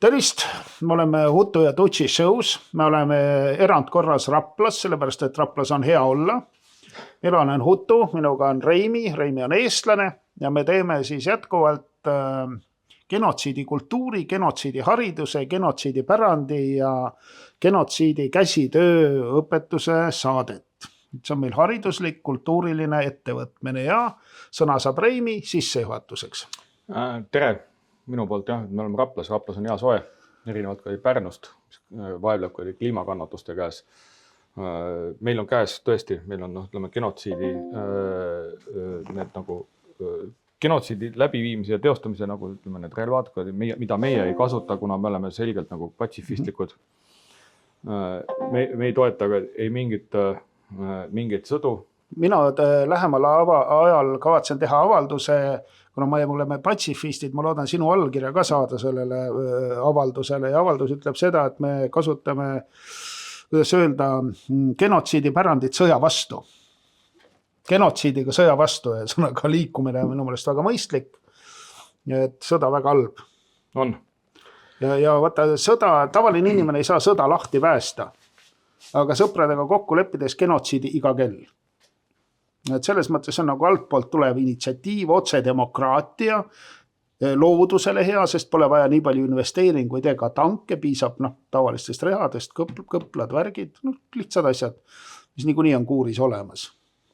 Tervist, me oleme Hutu ja Tutsi shows, me oleme erandkorras Raplas, sellepärast et Raplas on hea olla. Mina olen Hutu, minuga on Reimi on eestlane ja me teeme siis jätkuvalt genotsiidi kultuuri, genotsiidi hariduse, genotsiidi pärandi ja genotsiidi käsitöö õpetuse saadet. See on meil hariduslik, kultuuriline ettevõtmine ja sõna saab Reimi sissejuhatuseks. Tere! Minu poolt jah, me oleme Raplas on hea soe, erinevalt kui Pärnust, vaevleb kui kliimakannatuste käes. Meil on käes tõesti, meil on genotsiidi, genotsiidi läbiviimise ja teostamise need relvad, mida meie ei kasuta, kuna me oleme selgelt patsifistlikud. Me ei toeta ei mingit sõdu. Mina lähemal ajal kavatsen teha avalduse, kuna me oleme patsifistid, ma loodan sinu allkirja ka saada sellele avaldusele ja avaldus ütleb seda, et me kasutame, kuidas öelda, genotsiidi pärandit sõja vastu. Genotsiidiga sõja vastu ja sõnaga liikumine on minu meelest väga mõistlik, et sõda väga halb. On. Ja vaata, sõda, tavaline inimene ei saa sõda lahti päästa, aga sõpradega kokku leppides genotsiidi iga kell. Et selles mõttes on altpoolt tulev initsiatiiv, otsedemokraatia, loodusele hea, sest pole vaja nii palju investeeringuid ega tanke, piisab tavalistest rehadest, kõplad, värgid, lihtsad asjad, mis niikuinii on kuuris olemas.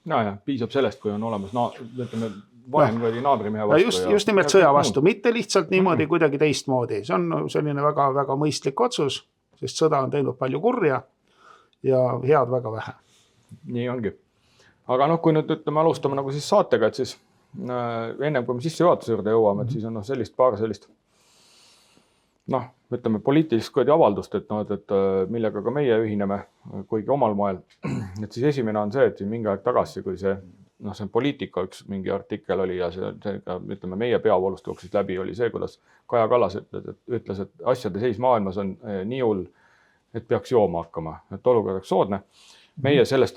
Ja, piisab sellest, kui on olemas vahem kui naabrimehe vastu. Just nimelt sõja vastu, mitte lihtsalt niimoodi kuidagi teistmoodi. See on selline väga, väga mõistlik otsus, sest sõda on teinud palju kurja ja head väga vähe. Nii ongi. Aga kui nüüd alustame siis saatega, et siis ennem kui me sissejuhatuse juurde jõuame, et siis on paar sellist poliitilist avaldust, et millega ka meie ühineme, kuigi omal moel. Et siis esimene on see, et mingi aeg tagasi, kui see poliitika üks mingi artikkel oli ja see meie peavoolust jooksis läbi, oli see, kuidas Kaja Kallas ütles, et asjade seis maailmas on nii hull, et peaks jooma hakkama, et olukord oleks soodne. Meie sellest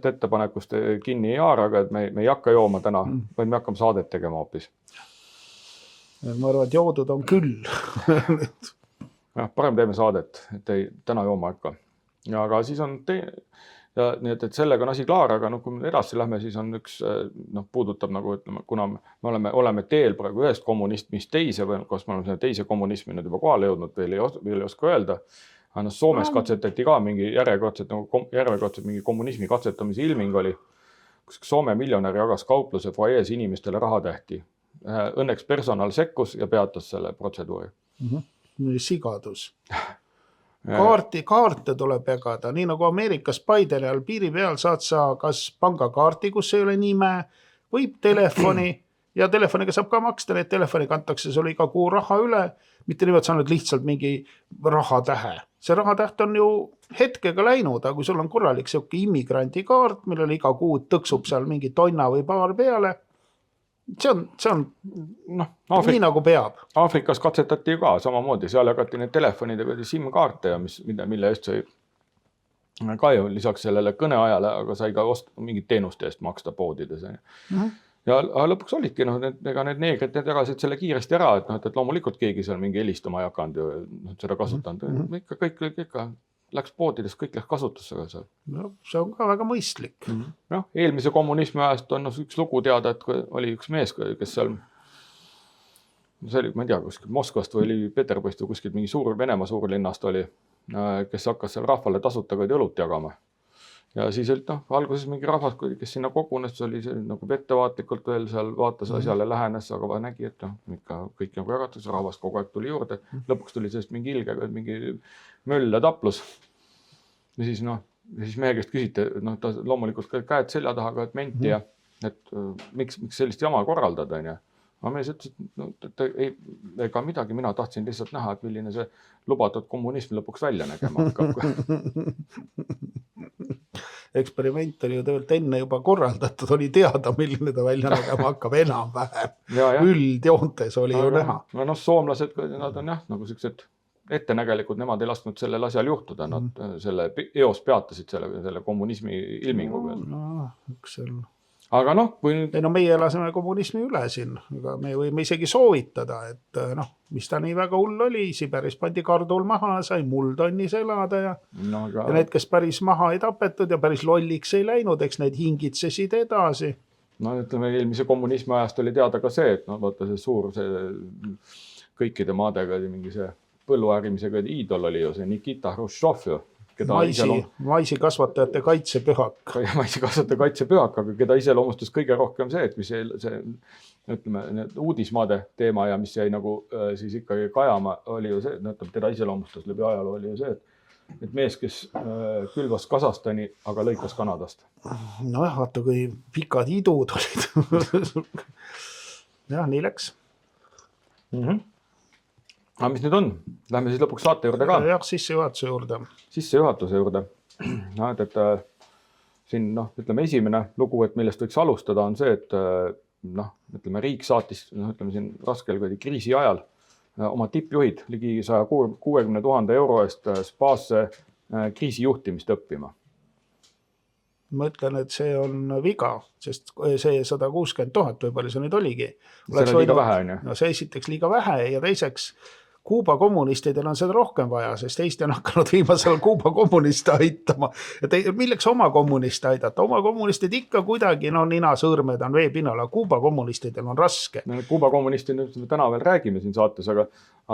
ettepanekust kinni ei haara, aga et me ei hakka jooma täna, vaid me hakkame saadet tegema hoopis. Ma arvan, et joodud on küll. Parem teeme saadet, et ei täna jooma hakka. Aga siis on nii et sellega on asi klaar, aga kui me edasi lähme, siis on üks puudutab, kuna me oleme teel praegu ühest kommunismist teise, või kas me oleme teise kommunismi nüüd juba kohale jõudnud, veel ei oska öelda. Soomes katsetati ka järjekordselt mingi kommunismi katsetamise ilming oli, kus Soome miljonär jagas kaupluse foajees inimestele rahatähti. Õnneks personal sekkus ja peatas selle protseduuri. Sigadus. Kaarte tuleb jagada, nii nagu Ameerikas Bideni all piiri peal saad sa kas pangakaarti, kus ei ole nime, või telefoni ja telefoniga saab ka maksta, need telefoni kantakse sul iga kuu raha üle, mitte niimoodi sa oled lihtsalt mingi rahatähe. See rahatäht on ju hetkega läinud, aga kui sul on korralik immigrantikaart, millel iga kuu tõksub seal mingi tonna või paar peale, see on nii nagu peab. Aafrikas katsetati ka samamoodi, seal jagati need telefonid ja SIM-kaarte, mille eest sai ka ju lisaks sellele kõneajale, aga sai ka mingid teenuste eest maksta poodides. Ja lõpuks olidki, ega need neegrid jagasid selle kiiresti ära, et loomulikult keegi seal mingi helistama ei hakanud ja seda kasutanud. Kõik läks poodides, kõik läks kasutusse. See on ka väga mõistlik. Eelmise kommunismi ajast on üks lugu teada, et oli üks mees, kes seal, see oli, ma ei tea, kuskil Moskvast või oli Peterburist või kuskil mingi Venemaa suurlinnast oli, kes hakkas seal rahvale tasuta õlut jagama. Ja siis alguses mingi rahvas, kes sinna kogunes, oli ettevaatlikult veel seal vaatas asjale lähenes, aga nägi, et kõik jagatus, rahvas kogu aeg tuli juurde. Lõpuks tuli sellest mingi ilge, mingi möll ja taplus. Ja siis mehe käest küsiti, ta loomulikult käed selja taha, et menti ja et miks sellist jama korraldada. Aga mees ütles, et ega midagi, mina tahtsin lihtsalt näha, et milline see lubatud kommunism lõpuks välja nägema hakkab. Eksperiment oli ju tegelikult enne juba korraldatud, oli teada, milline ta välja nägema hakkab enam-vähem. Üldjoontes oli ju näha. Soomlased, nad on sellised ettenägelikud, nemad ei lasknud sellel asjal juhtuda, nad selle eos peatasid selle kommunismi ilmingu peal. aga noh, kui nüüd... Ei no meie elasime kommunismi üle siin, aga me võime isegi soovitada, et noh, mis ta nii väga hull oli, Siberis pandi kardul maha, sai muldonnis elada ja need, kes päris maha ei tapetud ja päris lolliks ei läinud, eks need hingitsesid edasi. No ütleme, eelmise kommunismi ajast oli teada ka see, et no vaata see suur, kõikide maadega mingi see põlluäärimisega iidol oli ju see Nikita Hruštšov ju. Maisi kasvatajate kaitsepühak. Maisi kasvatajate kaitsepühak, aga keda iseloomustas kõige rohkem see, et mis see ütleme, uudismaade teema ja mis jäi nagu siis ikkagi kajama, oli ju see, et teda iseloomustas läbi ajaloo, oli ju see, et mees, kes külvas Kasahstani, aga lõikas Kanadast. No jah, vaata, kui pikad idud olid. jah, nii läks. Aga mis nüüd on? Lähme siis lõpuks saate juurde ka. Jah, sissejuhatuse juurde. Sissejuhatuse juurde. No, et siin, noh, ütleme, esimene lugu, et millest võiks alustada, on see, et noh, ütleme, riik saatis, noh, ütleme siin raskel kriisi ajal oma tippjuhid ligi 160 000 euro eest spaasse kriisijuhtimist õppima. Ma ütlen, et see on viga, sest see 160 000 või palju see nüüd oligi. See on liiga vähe, on ju? No see esiteks liiga vähe ja teiseks Kuuba kommunistidel on seda rohkem vaja, sest Eesti on hakanud viimasel Kuuba kommuniste aitama. Et milleks oma kommuniste aidata? Oma kommunistid ikka kuidagi, no nina sõõrmed on veepinnal, aga Kuuba kommunistidel on raske. Kuuba kommunistid täna veel räägime siin saates, aga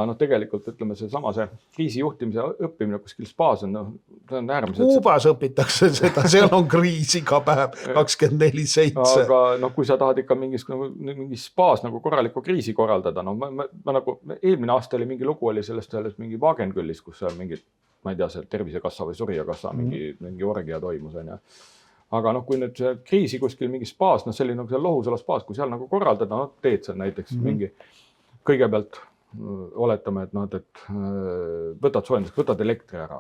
noh, tegelikult ütleme see kriisijuhtimise õppimine kuskil spaas on, noh, see on äärmiselt... Kuubas õpitakse seda, seal on kriis iga päev 24/7. Aga noh, kui sa tahad ikka mingis spaas nagu korralikku kriisi korraldada, no ma nagu eelmine aasta oli mingi lugu oli sellest mingi Wagenküllis, kus seal mingi, ma ei tea, see tervisekassa või surjakassa mingi orgia toimus. Aga noh, kui nüüd see kriisi kuskil mingi spaas, noh, selline nagu seal Lohusala spaas, kui seal nagu korraldada, noh, teed seal näiteks mingi kõigepealt oletame, et noh, et võtad soojendust, võtad elektri ära.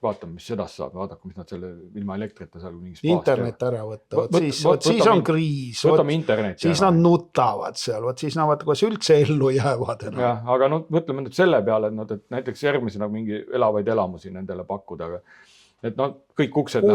Vaatame, mis sedast saab, vaadake, mis nad selle ilma elektrita seal mingi spaas. Internet ära võtta, siis on kriis. Võtame interneti siis nad nutavad seal, siis nad vaata, kuidas üldse ellu jäävad. Ja, aga no mõtleme nüüd selle peale, et näiteks järgmisena mingi elavaid elamusi nendele pakkuda. Et no kõik uksed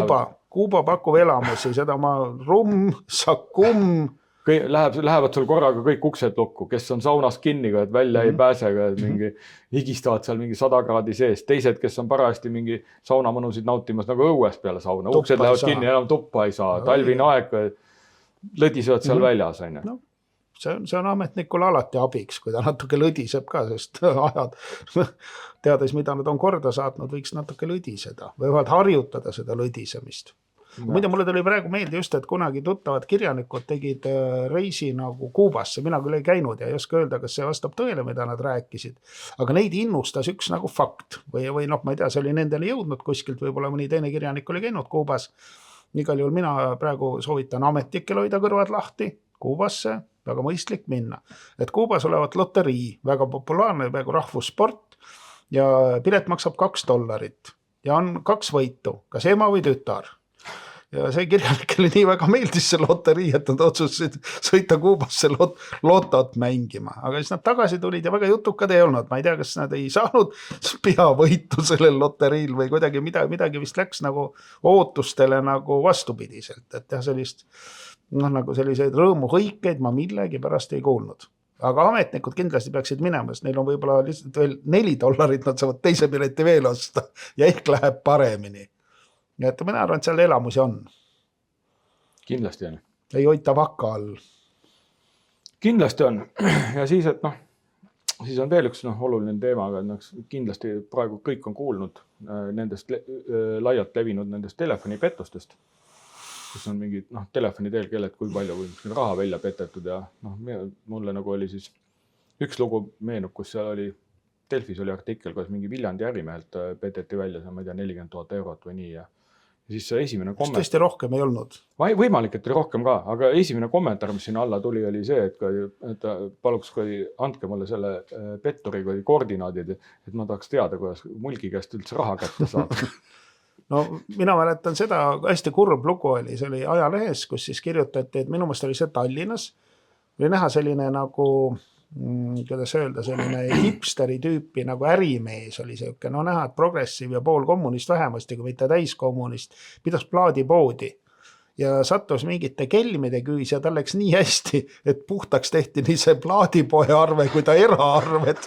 Kuuba pakub elamusi, seda rum, sakum. Lähevad sul korraga kõik uksed lukku, kes on saunas kinni, et välja ei pääse, et mingi higistavad seal mingi 100 kraadi sees. Teised, kes on parajasti mingi saunamõnusid nautimas nagu õues peale sauna. Uksed lähevad kinni, enam tuppa ei saa. Talvine aeg lõdisevad seal väljas. No, see on ametnikul alati abiks, kui ta natuke lõdiseb ka, sest ajad teades, mida nad on korda saatnud, võiks natuke lõdiseda. Võivad harjutada seda lõdisemist. Muide, mulle tuli praegu meelde just, et kunagi tuttavad kirjanikud tegid reisi nagu Kuubasse. Mina küll ei käinud ja ei oska öelda, kas see vastab tõele, mida nad rääkisid. Aga neid innustas üks nagu fakt. Või noh, ma ei tea, see oli nendele jõudnud kuskilt, võib-olla mõni teine kirjanik oli käinud Kuubas. Igal juhul mina praegu soovitan ametnikel hoida kõrvad lahti Kuubasse, väga mõistlik minna. Et Kuubas olevat loterii, väga populaarne, väga rahvussport ja pilet maksab $2 ja on 2 võitu, kas ema või tütar. Ja see kirjanikele nii väga meeldis see loterii, et nad otsustasid sõita Kuubasse lotot mängima. Aga siis nad tagasi tulid ja väga jutukad ei olnud. Ma ei tea, kas nad ei saanud peavõitu sellel loteriil või kuidagi midagi vist läks nagu ootustele nagu vastupidiselt. Et jah, sellist, noh, nagu selliseid rõõmuhõikeid ma millegi pärast ei kuulnud. Aga ametnikud kindlasti peaksid minema, sest neil on võib-olla lihtsalt veel $4, nad saavad teise pileti veel osta ja ehk läheb paremini. Ja et mina arvan, et seal elamusi on. Kindlasti on. Ei hoita vaka all. Kindlasti on. Ja siis, et noh, siis on veel üks oluline teema, aga kindlasti praegu kõik on kuulnud nendest laialt levinud nendest telefonipettustest, kus on mingid telefoni teel kellelt kui palju või raha välja petetud ja mulle nagu oli siis üks lugu meenub, kus seal oli Delfis oli artikkel, kus mingi Viljandi ärimehelt peteti välja, ma ei tea, 40 000 eurot või nii ja siis see esimene kommentaar... Tõesti rohkem ei olnud? Võimalik, et oli rohkem ka, aga esimene kommentaar, mis sinna alla tuli, oli see, et paluks, kui andke mulle selle petturi koordinaadid, et ma tahaks teada, kuidas mulgi käest üldse raha kätte saada. No mina mäletan seda, hästi kurb lugu oli, see oli ajalehes, kus siis kirjutati, et minu meelest oli see Tallinnas, oli näha selline nagu... kuidas öelda, selline hipsteri tüüpi nagu ärimees oli selline, no näha, et progressiiv ja pool kommunist vähemasti, kui mitte täiskommunist, pidas plaadipoodi ja sattus mingite kelmide küüs ja tal läks nii hästi, et puhtaks tehti nii see plaadipoe arve kui ta eraarved,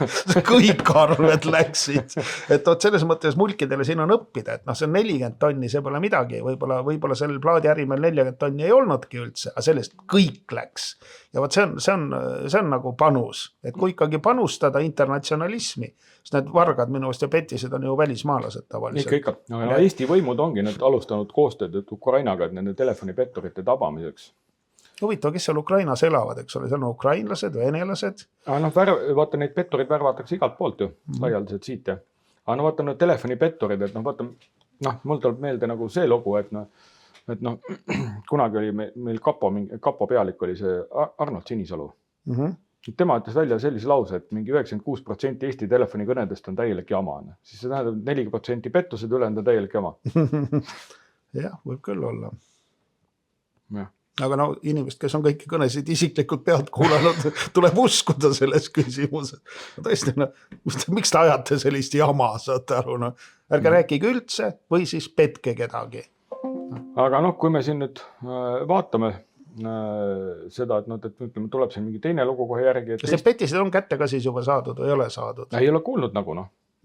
kõik arved läksid. Et selles mõttes mulkidele siin on õppida, et see on 40 tonni, see pole midagi, võib-olla sellel plaadiärimel 40 tonni ei olnudki üldse, aga sellest kõik läks. Ja võt see on nagu panus, et kui ikkagi panustada internatsionalismi, sest need vargad minu ja petised on ju välismaalased tavaliselt. Ikka. No, Eesti võimud ongi nüüd alustanud koostööd Ukrainaga, et nende telefonipetturite tabamiseks. Huvitav, kes seal Ukrainas elavad, eks ole, seal on ukrainlased, venelased. Vaata, neid petturid värvatakse igalt poolt ju, laialdaselt siit. Aga vaata, need telefonipetturid, et vaata, mul tuleb meelde nagu see lugu, et kunagi oli meil kapo pealik oli see Arnold Sinisalu. Tema ütles välja sellise lause, et mingi 96% Eesti telefonikõnedest on täielik jama. Siis see tähendab 4% pettused ülejäänud on täielik jama. Jah, võib küll olla. Ja. Aga inimest, kes on kõiki kõnesid isiklikult pealt kuulanud, tuleb uskuda selles küsimuses. Tõesti, miks te ajate sellist jama, saate aru? Ärge rääkige üldse või siis petke kedagi. Aga kui me siin nüüd vaatame seda, et ütleme, tuleb siin mingi teine lugu kohe järgi. Kas need petised on kätte ka siis juba saadud või ei ole saadud? Ei ole kuulnud nagu.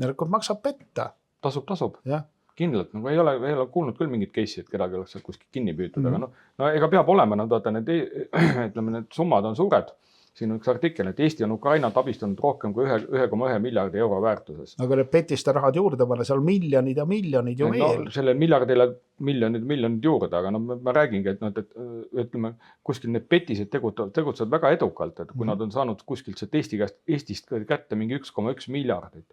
Järelikult maksab petta. Tasub. Ja. Kindlalt. Ei ole kuulnud küll mingit case'i, et kedagi oleks kuskil kinni püütud. Aga ega peab olema, need summad on suured. Siin on üks artikkel, et Eesti on Ukrainat abistanud rohkem kui 1,1 miljardi euro väärtuses. Aga need petiste rahad juurde panna, seal miljonid ja miljonid ju veel. Selle miljardile miljonid juurde, aga ma räägingi, et ütleme, kuskil need petised tegutsevad väga edukalt, et kui nad on saanud kuskilt Eestist kätte mingi 1,1 miljardit.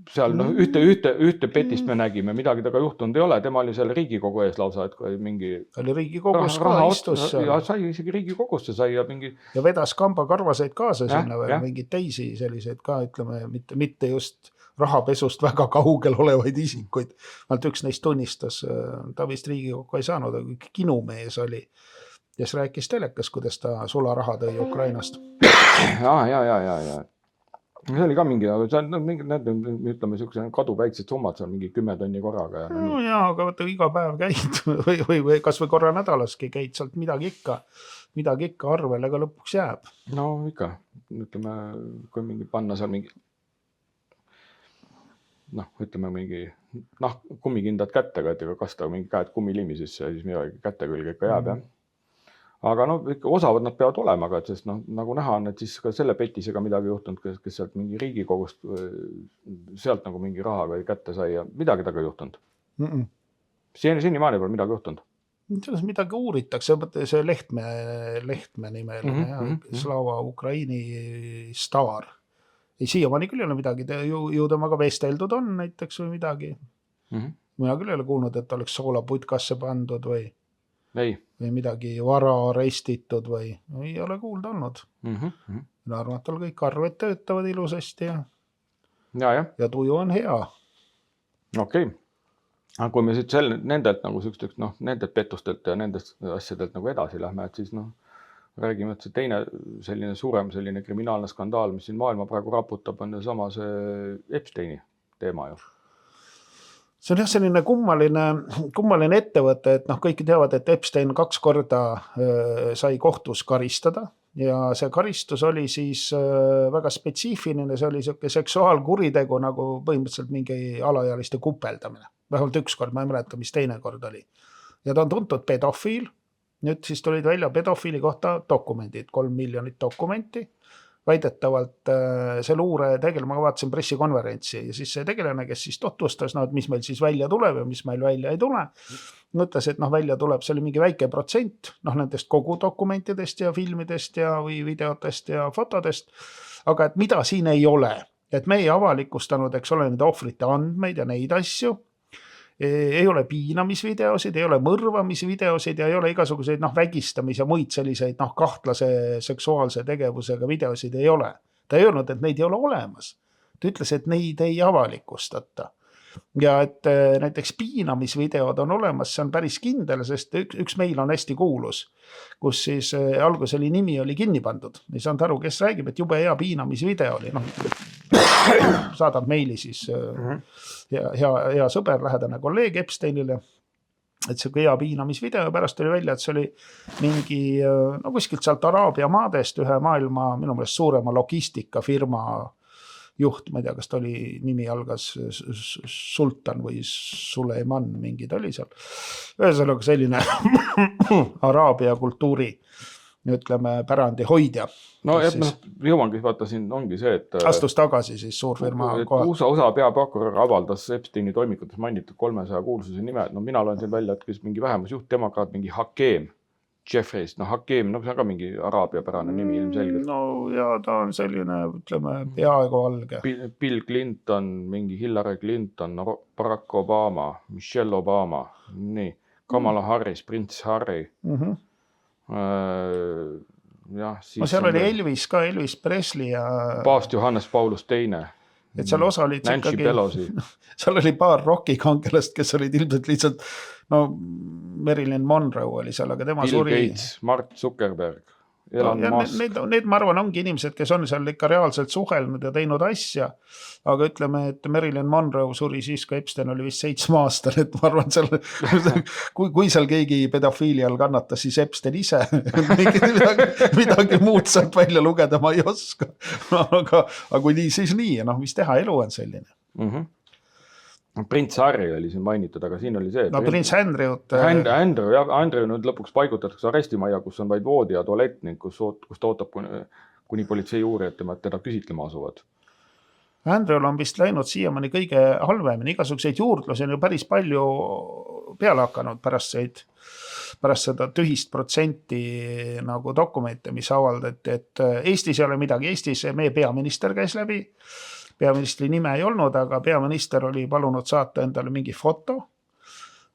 Seal ühte petist me nägime, midagi taga juhtunud ei ole, tema oli seal Riigikogu ees lausa, et mingi oli Riigikogus ka istus ja sai isegi Riigikogusse sai ja mingi ja vedas kambakarvaseid kaasa sinna või mingid teisi selliseid ka, ütleme, mitte just rahapesust väga kaugel olevaid isikuid. Malt üks neist tunnistas, ta vist Riigikokku ei saanud, aga kinumees oli, kes rääkis telekas, kuidas ta sularaha tõi Ukrainast. Ja. See oli ka mingi, ütleme, kaduväiksed summad, see on mingi 10 tonni korraga. Ja, aga võtta iga päev käid või kas või korra nädalaski käid sealt midagi ikka arvele, aga lõpuks jääb. No ikka, ütleme, kui mingi panna seal mingi, ütleme mingi, kummikindad kättega, et kasta mingi käed kummilimi sisse ja siis midagi kätte külge ikka jääb, jah. Aga osavad nad peavad olema, sest nagu näha on, et siis ka selle petisega midagi juhtunud, kes sealt mingi Riigikogust, sealt nagu mingi rahaga kätte sai ja midagi taga juhtunud. Senimaani pole midagi juhtunud. Selles midagi uuritakse, see Lehtme nimeline, Slava Ukraini staar. Siiamaani küll ei ole midagi, ju temaga vesteldud on näiteks või midagi. Mina küll ei ole kuulnud, et oleks soolaputkasse pandud või midagi vara arestitud või ei ole kuulda olnud. Mina arvan, et tal kõik arved töötavad ilusasti ja tuju on hea. Okei. Aga kui me siit nendelt nagu süksteks, nendelt pettustelt ja nendest asjadelt nagu edasi lähme, et siis räägime, et see teine selline suurem selline kriminaalne skandaal, mis siin maailma praegu raputab, on sama see Epsteini teema ju. See on jah selline kummaline ettevõte, et kõik teavad, et Epstein 2 korda sai kohtus karistada ja see karistus oli siis väga spetsiifiline, see oli seksuaalkuritegu nagu põhimõtteliselt mingi alaealiste kupeldamine. Vähemalt 1 kord, ma ei mäleta, mis teine kord oli. Ja ta on tuntud pedofiil, nüüd siis tulid välja pedofiili kohta dokumendid, 3 miljonit dokumenti. Väidetavalt see luure tegelema, ma vaatasin pressikonverentsi ja siis see tegelane, kes siis tutvustas, et mis meil siis välja tuleb ja mis meil välja ei tule. Mõtles, et välja tuleb selle mingi väike protsent nendest kogu dokumentidest ja filmidest ja või videotest ja fotodest, aga et mida siin ei ole. Et me ei avalikustanud, eks ole, nende ohvrite andmeid ja neid asju. Ei ole piinamisvideosid, ei ole mõrvamisvideosid ja ei ole igasuguseid vägistamis ja muid selliseid kahtlase seksuaalse tegevusega videosid ei ole. Ta ei öelnud, et neid ei ole olemas. Ta ütles, et neid ei avalikustata. Ja et näiteks piinamisvideod on olemas, see on päris kindel, sest üks meil on hästi kuulus, kus siis algus oli nimi oli kinni pandud. Ei saanud aru, kes räägib, et jube hea piinamisvideo oli. Saadab meili siis hea sõber, lähedane kolleeg Epsteinile. et see hea piinamisvideo ja pärast oli välja, et see oli mingi, no kuskilt sealt Araabia maadest ühe maailma minu meelest suurema logistikafirma juht, ma ei tea, kas ta oli, nimi algas Sultan või Suleiman, mingi ta oli seal. Ühesõnaga selline Araabia kultuuri, ütleme, pärandi hoidja. No et jõuangi, vaata siin ongi see, et astus tagasi siis suurfirma kohal. USA peaprokurör avaldas Epsteini toimikutes mainitud 300 kuulsuse nime. No mina loen siin välja, et kes mingi vähemusjuht, demokraat, mingi Hakeem Jeffries, no Hakeem, no see on ka mingi araabia pärane nimi ilmselgelt. No ja ta on selline, ütleme, peaaegu alge. Bill Clinton, mingi Hillary Clinton, Barack Obama, Michelle Obama, nii, Kamala Harris, Prince Harry. Ja, siis no seal oli Elvis ka, Elvis Presley ja paavst Johannes Paulus II. Et seal osa olid Nancy ikkagi, Pelosi. seal oli paar rockikangelast, kes olid ilmselt lihtsalt, no Marilyn Monroe oli seal, aga tema Bill Gates, Mark Zuckerberg, Elon Musk. Need ma arvan ongi inimesed, kes on seal ikka reaalselt suhelnud ja teinud asja, aga ütleme, et Marilyn Monroe suri siis, kui Epstein oli vist 7 aastal, et ma arvan, seal, kui seal keegi pedofiilial kannatas, siis Epstein ise midagi muud sealt välja lugeda ma ei oska. Aga kui nii, siis nii, noh, mis teha, elu on selline. Prince Harry oli siin mainitud, aga siin oli see, et no Prince Andrew nüüd lõpuks paigutatakse arestimajja, kus on vaid voodi ja tualett ning kus ootab kuni politsei uurijad teda küsitlema asuvad. Andrew'l on vist läinud siiamaani kõige halvemini, igasuguseid juurdlusi on ju päris palju peale hakanud pärast seda tühist protsenti nagu dokumente, mis avaldati, et Eestis ei ole midagi, Eestis meie peaminister käis läbi, peaministri nime ei olnud, aga peaminister oli palunud saata endale mingi foto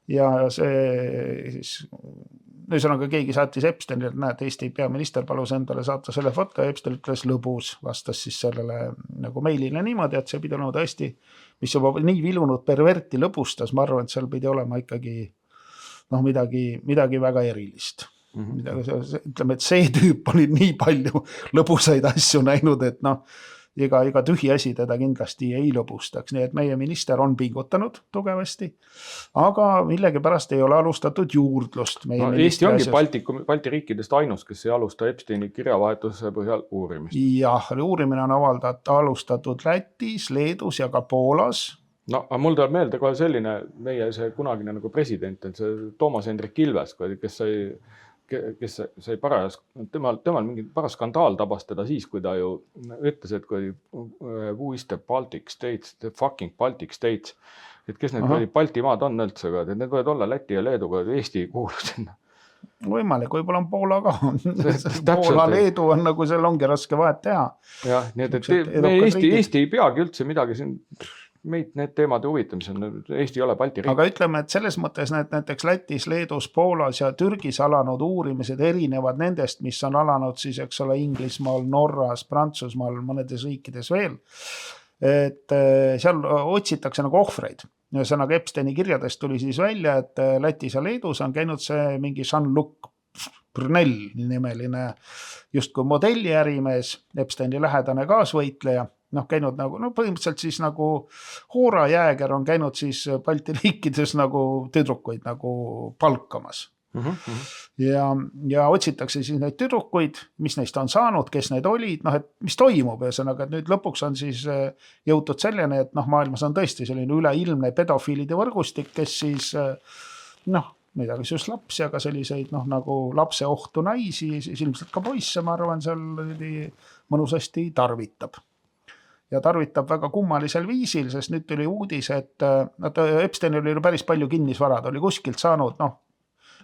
ja see siis, ühesõnaga keegi saatis Epsteinile, et näed, Eesti peaminister palus endale saata selle foto ja Epstein ütles lõbus, vastas siis sellele nagu meilile niimoodi, et see pidi olema tõesti, mis juba nii vilunud perverti lõbustas, ma arvan, et seal pidi olema ikkagi noh, midagi väga erilist. Ütleme, et see tüüp oli nii palju lõbusaid asju näinud, et noh, iga tühi asi teda kindlasti ei lõbustaks, nii et meie minister on pingutanud tugevasti, aga millegi pärast ei ole alustatud juurdlust. No, Eesti ongi Balti riikidest ainus, kes ei alusta Epsteini kirjavahetuse põhjal uurimist. Jah, uurimine on alustatud Lätis, Leedus ja ka Poolas. No, aga mul tuleb meelde kohe selline meie see kunagine nagu president, et see Toomas Hendrik Ilves, kes sai temal mingi paras skandaal tabas teda siis, kui ta ju ütles, et kui who is the Baltic States, the fucking Baltic States, et kes need Baltimaad on üldse, et need võivad olla Läti ja Leedu, kui Eesti kuulub sinna. Võimalik, võib-olla on Poola ka. Poola, Leedu on nagu seal ongi raske vahet teha. Jah, nii et Eesti ei peagi üldse midagi siin meid need teemad huvitamis on, Eesti ei ole Balti riik. Aga ütleme, et selles mõttes näiteks Lätis, Leedus, Poolas ja Türgis alanud uurimised erinevad nendest, mis on alanud siis, eks ole, Inglismaal, Norras, Prantsusmaal, mõnedes riikides veel. Et seal otsitakse nagu ohvreid. Ühesõnaga Epsteini kirjadest tuli siis välja, et Lätis ja Leedus on käinud see mingi Jean-Luc Brunel nimeline justkui modelliärimees, Epsteini lähedane kaasvõitleja. Noh, käinud nagu, no põhimõtteliselt siis nagu Hoora Jääger on käinud siis Balti riikides nagu tüdrukuid nagu palkamas. Ja otsitakse siis neid tüdrukuid, mis neist on saanud, kes need olid, noh, et mis toimub, ühesõnaga, et nüüd lõpuks on siis jõutud selleni, et noh, maailmas on tõesti selline üleilmne pedofiilide võrgustik, kes siis noh, ma ei tea, kas just lapsi, aga selliseid noh, nagu lapse ohtu naisi, siis ilmselt ka poisse, ma arvan, seal mõnusasti tarvitab. Ja tarvitab väga kummalisel viisil, sest nüüd tuli uudis, et Epstein oli päris palju kinnisvarad, oli kuskilt saanud, noh,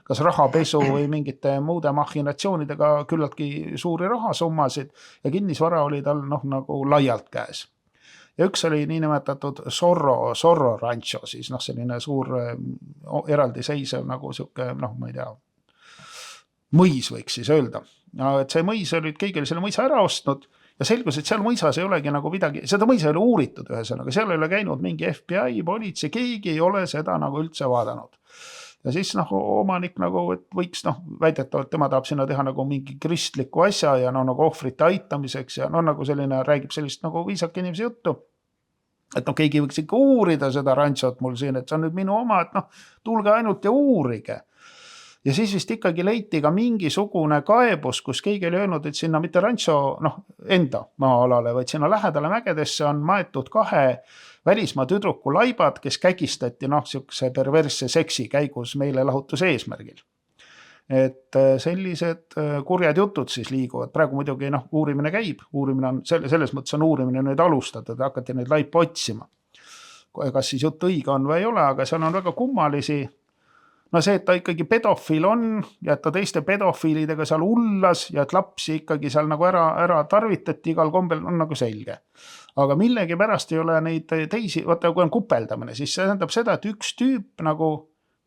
kas rahapesu või mingite muude machinatsioonidega küllaltki suuri rahasummasid ja kinnisvara oli tal noh, nagu laialt käes. Ja üks oli niinimetatud Zorro rancho, siis noh, selline suur eraldiseisev nagu siuke, noh, ma ei tea, mõis võiks siis öelda. Ja, et see mõis oli, keegi oli selle mõisa ära ostnud ja selgus, et seal mõisas ei olegi nagu midagi, seda mõisa ei ole uuritud ühesõnaga, seal ei ole käinud mingi FBI, politsei, keegi ei ole seda nagu üldse vaadanud. Ja siis noh, omanik nagu võiks noh, väidetavalt tema tahab sinna teha nagu mingi kristliku asja ja no nagu ohvrite aitamiseks ja no nagu selline räägib sellist nagu viisaka inimese juttu. et noh, keegi võiks ikka uurida seda rantsot mul siin, et see on nüüd minu oma, et noh, tulge ainult ja uurige. Ja siis vist ikkagi leiti ka mingisugune kaebus, kus keegi oli öelnud, et sinna mitte rantso enda maa-alale, vaid sinna lähedale mägedesse on maetud 2 välismaa tüdruku laibad, kes kägistati siukse perversse seksi käigus meile lahutuse eesmärgil. Et sellised kurjad jutud siis liiguvad. Praegu muidugi uurimine käib. Uurimine on, selles mõttes on uurimine nüüd alustatud, hakati neid laipa otsima. Kas siis jutt õige on või ei ole, aga seal on väga kummalisi. See, et ta ikkagi pedofiil on ja et ta teiste pedofiilidega seal ullas ja et lapsi ikkagi seal nagu ära tarvitati igal kombel on nagu selge. Aga millegi pärast ei ole neid teisi, vaata kui on kupeldamine, siis see tähendab seda, et üks tüüp nagu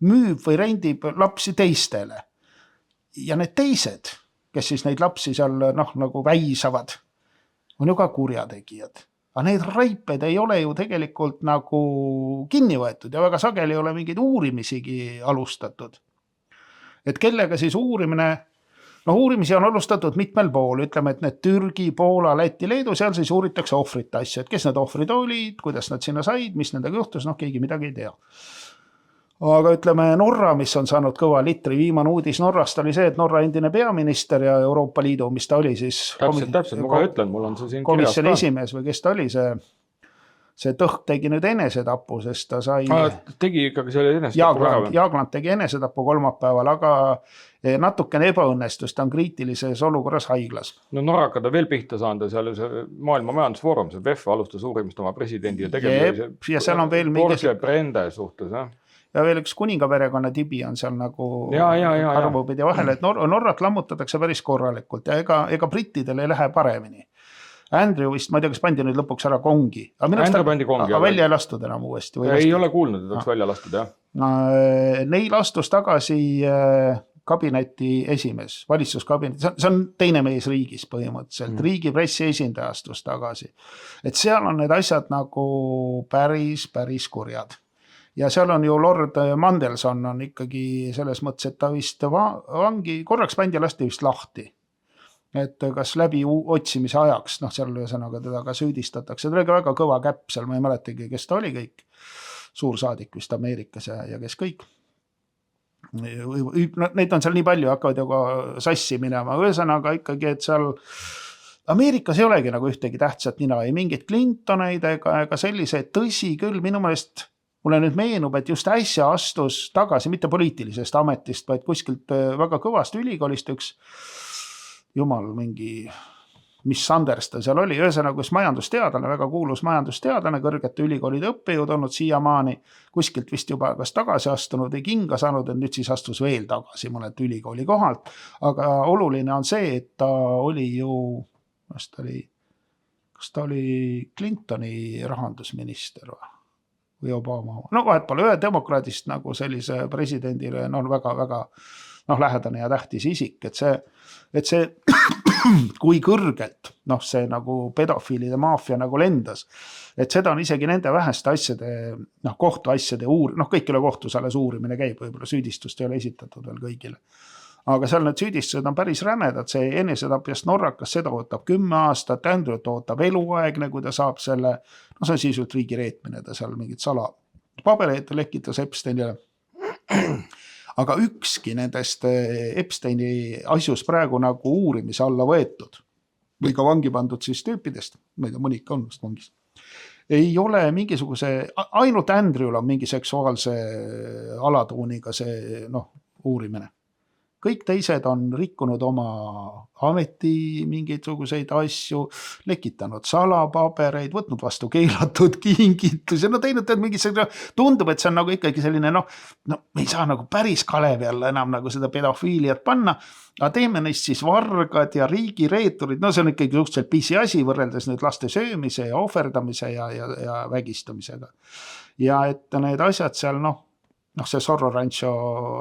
müüb või rendib lapsi teistele. Ja need teised, kes siis neid lapsi seal nagu väisavad, on ju ka kurjategijad. Aga need raiped ei ole ju tegelikult nagu kinni võetud ja väga sageli ei ole mingeid uurimisigi alustatud. Et kellega siis uurimisi on alustatud mitmel pool, ütleme, et need Türgi, Poola, Läti, Leedu, seal siis uuritakse ohvrite asju, et kes need ohvrid olid, kuidas nad sinna said, mis nendega juhtus, keegi midagi ei tea. Aga ütleme Norra, mis on saanud kõva litri, viimane uudis Norrast oli see, et Norra endine peaminister ja Euroopa Liidu, mis ta oli siis täpselt, ma ka ütlen, mul on see siin komisjoni esimees või kes ta oli, see Tõhk tegi nüüd enesetapu, sest ta sai tegi ikkagi selle enesetapu Jaagland tegi enesetapu kolmapäeval, aga natukene ebaõnnestus, ta on kriitilises olukorras haiglas. Norraka ta veel pihta saanud ja seal maailma majandusfoorum, see VEF alustas uurimist oma presidendi ja ja seal on veel Porsche Brende suhtes, ja veel üks kuningaperekonna tibi on seal nagu arvupidi vahel, et Norrat lammutatakse päris korralikult ja ega brittidel ei lähe paremini. Andrew vist, ma ei tea, kas pandi nüüd lõpuks ära kongi. Andrew pandi kongi. Aga välja ei lastud enam uuesti. Ei ole kuulnud, et oleks välja lastud, jah. Neil astus tagasi kabineti esimees, valitsuskabinet, see on teine mees riigis põhimõtteliselt, riigi pressi esindaja astus tagasi. Et seal on need asjad nagu päris kurjad. Ja seal on ju Lord Mandelson on ikkagi selles mõttes, et ta vist vangi, korraks bändi lasti vist lahti. Et kas läbi otsimise ajaks, seal ühesõnaga teda ka süüdistatakse. Ta oli ka väga kõva käpp seal, ma ei mäletagi, kes ta oli kõik. Suursaadik vist Ameerikas ja kes kõik. Neid on seal nii palju, hakkavad ju ka sassi minema. Ühesõnaga ikkagi, et seal Ameerikas ei olegi nagu ühtegi tähtsat nina, ei mingit Clintoneid ega selliseid, tõsi küll, minu meelest mulle nüüd meenub, et just äsja astus tagasi, mitte poliitilisest ametist, vaid kuskilt väga kõvast ülikoolist üks jumal mingi, mis Sanders ta seal oli, ühesõnaga kus majandusteadlane, väga kuulus majandusteadlane, kõrgete ülikoolide õppejõud olnud siiamaani, kuskilt vist juba kas tagasi astunud või kinga saanud, et nüüd siis astus veel tagasi mõnelt ülikooli kohalt. Aga oluline on see, et ta oli ju, kas ta oli Clintoni rahandusminister või Obama. Vahet pole ühe demokraadist nagu sellise presidendile väga lähedane ja tähtis isik, et see kui kõrgelt see nagu pedofiilide maafia nagu lendas, et seda on isegi nende väheste asjade, kohtuasjade kõik ei ole kohtus alles uurimine käib, võib-olla süüdistust ei ole esitatud veel kõigile. Aga seal need süüdistused on päris rämedad, see enesetapjast Norrakas, seda ootab 10 aastat, Andrewt ootab eluaegne, kui ta saab selle, see on sisult riigi reetmine, ta seal mingid pabereid lekitas Epsteinile. Aga ükski nendest Epsteini asjus praegu nagu uurimise alla võetud või ka vangi pandud siis tüüpidest, ma ei tea, mõnika on vast vangis, ei ole mingisuguse, ainult Andrew'l on mingi seksuaalse alatooniga see uurimine. Kõik teised on rikkunud oma ameti mingisuguseid asju, lekitanud salapabereid, võtnud vastu keelatud kingitusi, teinud mingi tundub, et see on nagu ikkagi selline, me ei saa nagu päris Kalevi alla enam nagu seda pedofiiliat panna, aga teeme neist siis vargad ja riigireeturid, see on ikkagi suhteliselt pisi asi võrreldes nüüd laste söömise ja ohverdamise ja vägistamisega. Ja et need asjad seal, see Zorro Rancho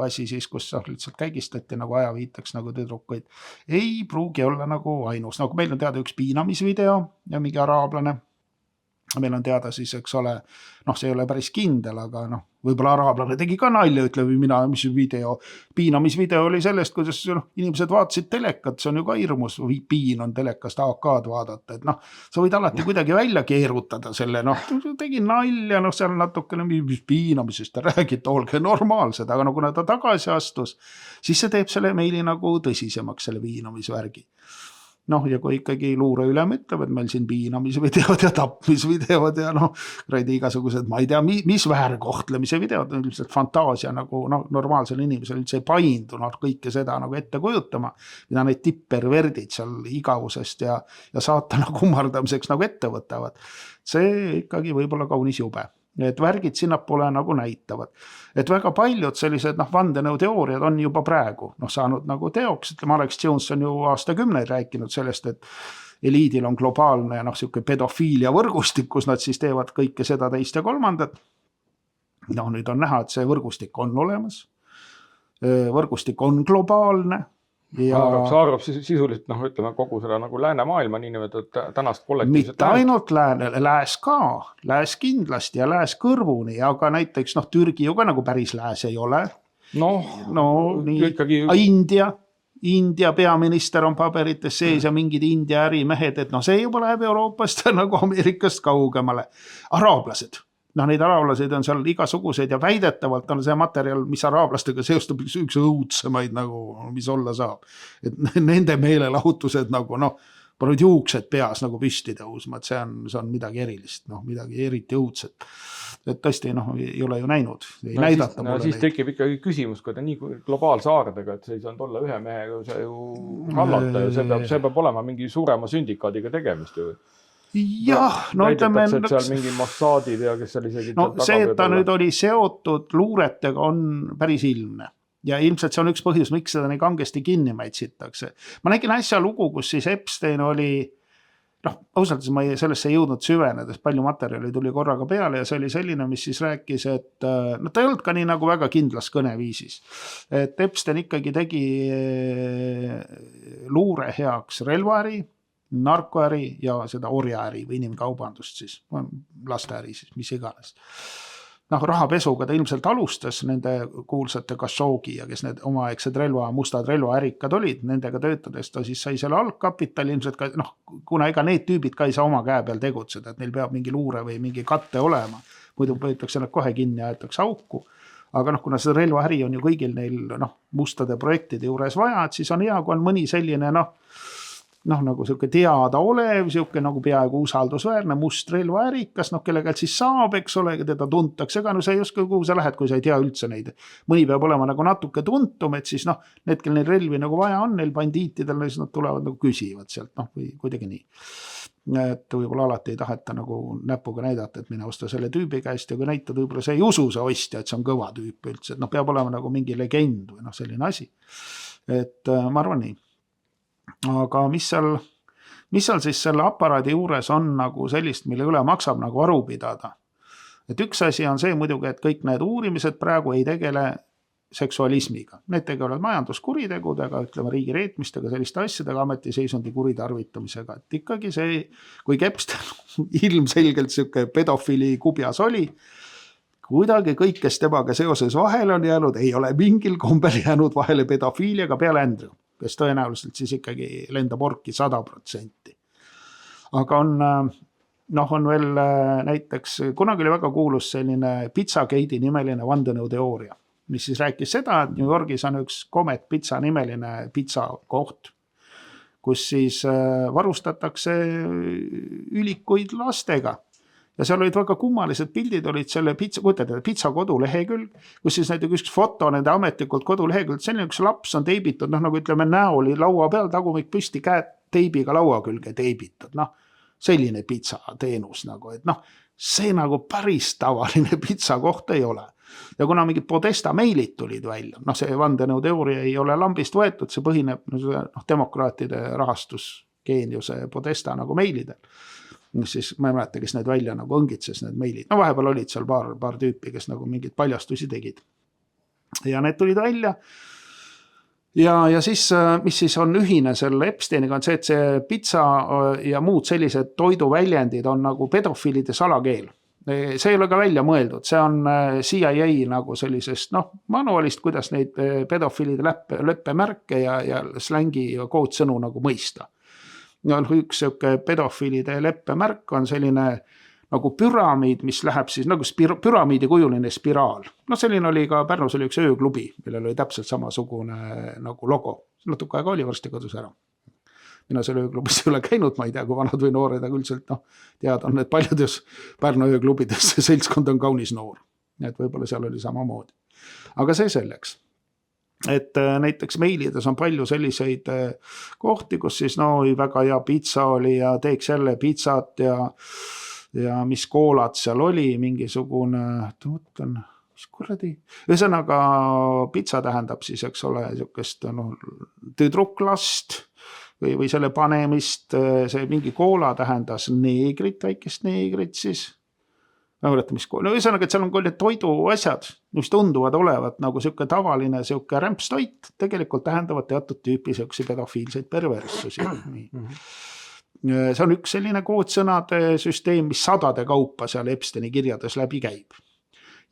asi siis, kus lihtsalt käigistati nagu ajaviitaks nagu tüdrukuid, ei pruugi olla nagu ainus. Meil on teada üks piinamisvideo ja mingi araablane, meil on teada siis, eks ole, noh, see ei ole päris kindel, aga noh, võib-olla araablane tegi ka nalja, ütleb mina, mis video, piinamisvideo oli sellest, kuidas inimesed vaatasid telekat, see on ju ka hirmus, piin on telekast AK-d vaadata, et noh, sa võid alati kuidagi välja keerutada selle, noh, tegi nalja, noh, seal natukene mis piinamisest ta räägib, olge normaalsed, aga no kuna ta tagasi astus, siis see teeb selle meili nagu tõsisemaks, selle piinamisvärgi. Noh, ja kui ikkagi luure ülem ütleb, et meil siin piinamisvideod ja tapmisvideod ja noh, räädi igasugused, ma ei tea, mis väärkohtlemise videod, on üldiselt fantaasia nagu noh, normaalsel inimesel üldse ei paindu kõike seda nagu ette kujutama, mida need tippperverdid seal igavusest ja saatana kummardamiseks nagu ette võtavad. See ikkagi võib-olla kaunis jube. Et värgid sinnapoole nagu näitavad. Et väga paljud sellised vandenõuteooriad on juba praegu saanud nagu teoks. Ütleme, Alex Jones on ju aastakümneid rääkinud sellest, et eliidil on globaalne siuke pedofiilia võrgustik, kus nad siis teevad kõike seda teist ja kolmandat. Nüüd on näha, et see võrgustik on olemas. Võrgustik on globaalne. Ja haarab sisuliselt, ütleme, kogu seda nagu läänemaailma niinimetatud tänast kollektiivset. Mitte ainult lääs ka, lääs kindlasti ja lääs kõrvuni, aga näiteks Türgi ju ka nagu päris lääs ei ole. Ikkagi... India peaminister on paberites sees ja mingid India ärimehed, et see juba läheb Euroopast nagu Ameerikast kaugemale. Araablased. Neid araablaseid on seal igasugused ja väidetavalt on see materjal, mis araablastega seostub üks õudsemaid, nagu, mis olla saab. Et nende meelelahutused nagu, panevad juuksed peas nagu püsti tõusma, et see on midagi erilist, midagi eriti õudset. Et tõesti, ei ole ju näinud, ei näidata siis, mulle siis neid. Tekib ikkagi küsimus, kui ta nii globaalsaardega, et see ei saanud olla ühe mehega see ju hallata ja see peab olema mingi suurema sündikaadiga tegemist ju. Jah, ütleme... seal mingi Mossadid ja kes seal isegi... see, et ta nüüd oli seotud luuretega on päris ilmne. Ja ilmselt see on üks põhjus, miks seda nii kangesti kinni mäitsitakse. Ma nägin äsja lugu, kus siis Epstein oli... ausalt, ma sellesse ei jõudnud süvenedes, palju materjali tuli korraga peale ja see oli selline, mis siis rääkis, et ta ei olnud ka nii nagu väga kindlas kõneviisis. Et Epstein ikkagi tegi luure heaks relvaäri, narkoäri ja seda orjaäri või inimkaubandust siis, lasteäri siis, mis iganes. Rahapesuga ta ilmselt alustas nende kuulsate Khashoggi ja kes need omaaegsed mustad relvaärikad olid, nendega töötades ta siis sai selle algkapitali ilmselt ka, kuna ega need tüübid ka ei saa oma käe peal tegutseda, et neil peab mingi luure või mingi katte olema, muidu võetakse nad kohe kinni ja jäetakse auku. Aga kuna seda relvaäri on ju kõigil neil mustade projektide juures vaja, et siis on hea, kui on mõni selline nagu selline teada olev, selline nagu peaaegu usaldusväärne must relvaärikas, kellega siis saab, eks ole, teda tuntakse ka, see ei oska, kuhu sa lähed, kui sa ei tea üldse neid. Mõni peab olema nagu natuke tuntum, et siis need, kel neil relvi nagu vaja on, neil bandiitidel, siis nad tulevad nagu küsivad sealt, või kuidagi nii. Et võib-olla alati ei taheta nagu näpuga näidata, et mine osta selle tüübi käest ja kui näitad, võib-olla see ei usu see ostja, et see on kõva tüüp üldse, et peab olema nagu mingi legend või selline asi. Et ma arvan nii. Aga mis seal siis selle aparaadi juures on nagu sellist, mille üle maksab nagu aru pidada. Et üks asi on see muidugi, et kõik need uurimised praegu ei tegele seksualismiga. Need tegelevad majanduskuritegudega, ütleme riigireetmistega, selliste asjadega, ametiseisundi kuritarvitamisega. Et ikkagi see, kui Epstein ilmselgelt siuke pedofili kubjas oli, kuidagi kõik, kes temaga seoses vahele on jäänud, ei ole mingil kombel jäänud vahele pedofiiliaga peale Andrew, kes tõenäoliselt siis ikkagi lendab orki 100%. Aga on veel näiteks, kunagi oli väga kuulus selline Pizzagate nimeline vandenõuteooria, mis siis rääkis seda, et New Yorgis on üks Comet Pizza nimeline pizzakoht, kus siis varustatakse ülikuid lastega. Ja seal olid väga kummalised pildid, olid selle pizza kodulehekülg, kus siis näiteks üks foto nende ametlikult kodulehekülg, selline üks laps on teibitud, nagu ütleme näoli laua peal, tagumik püsti, käed teibiga laua külge teibitud, selline pizza teenus nagu, et see nagu päris tavaline pizza koht ei ole. Ja kuna mingid Podesta meilid tulid välja, see vandenõuteooria ei ole lambist võetud, see põhineb demokraatide rahastusgeeniuse Podesta nagu meilidel. Siis ma ei mäleta, kes need välja nagu õngitses, need meilid. Vahepeal olid seal paar tüüpi, kes nagu mingid paljastusi tegid. Ja need tulid välja. ja siis, mis siis on ühine selle Epsteiniga, on see, et see pitsa ja muud sellised toiduväljendid on nagu pedofiilide salakeel. See ei ole ka välja mõeldud, see on CIA nagu sellisest manuaalist, kuidas neid pedofiilide leppemärke ja slängi ja koodsõnu nagu mõista. Üks pedofiilide leppemärk on selline nagu püramiid, mis läheb siis nagu püramiidi kujuline spiraal. Selline oli ka Pärnus oli üks ööklubi, millel oli täpselt samasugune nagu logo. Natuke aega oli, varsti kadus ära. Mina selle ööklubis ei ole käinud, ma ei tea, kui vanad või noored, aga üldiselt teada on, et paljudes Pärnu ööklubides see seltskond on kaunis noor. Et võib-olla seal oli samamoodi. Aga see selleks. Et näiteks meilides on palju selliseid kohti, kus siis väga hea pitsa oli ja teeks jälle pitsat ja mis koolad seal oli, mingisugune, mõtlen, mis kuradi. Ühesõnaga pitsa tähendab siis, eks ole, niisugust tüdruklast või selle panemist, see mingi koola tähendas neegrit, väikest neegrit siis. Ühesõnaga, et seal on toiduasjad, mis tunduvad olevat nagu siuke tavaline siuke rämpstoit, tegelikult tähendavad teatud tüüpi siukse pedofiilseid perverssusi. See on üks selline koodsõnade süsteem, mis sadade kaupa seal Epsteini kirjades läbi käib.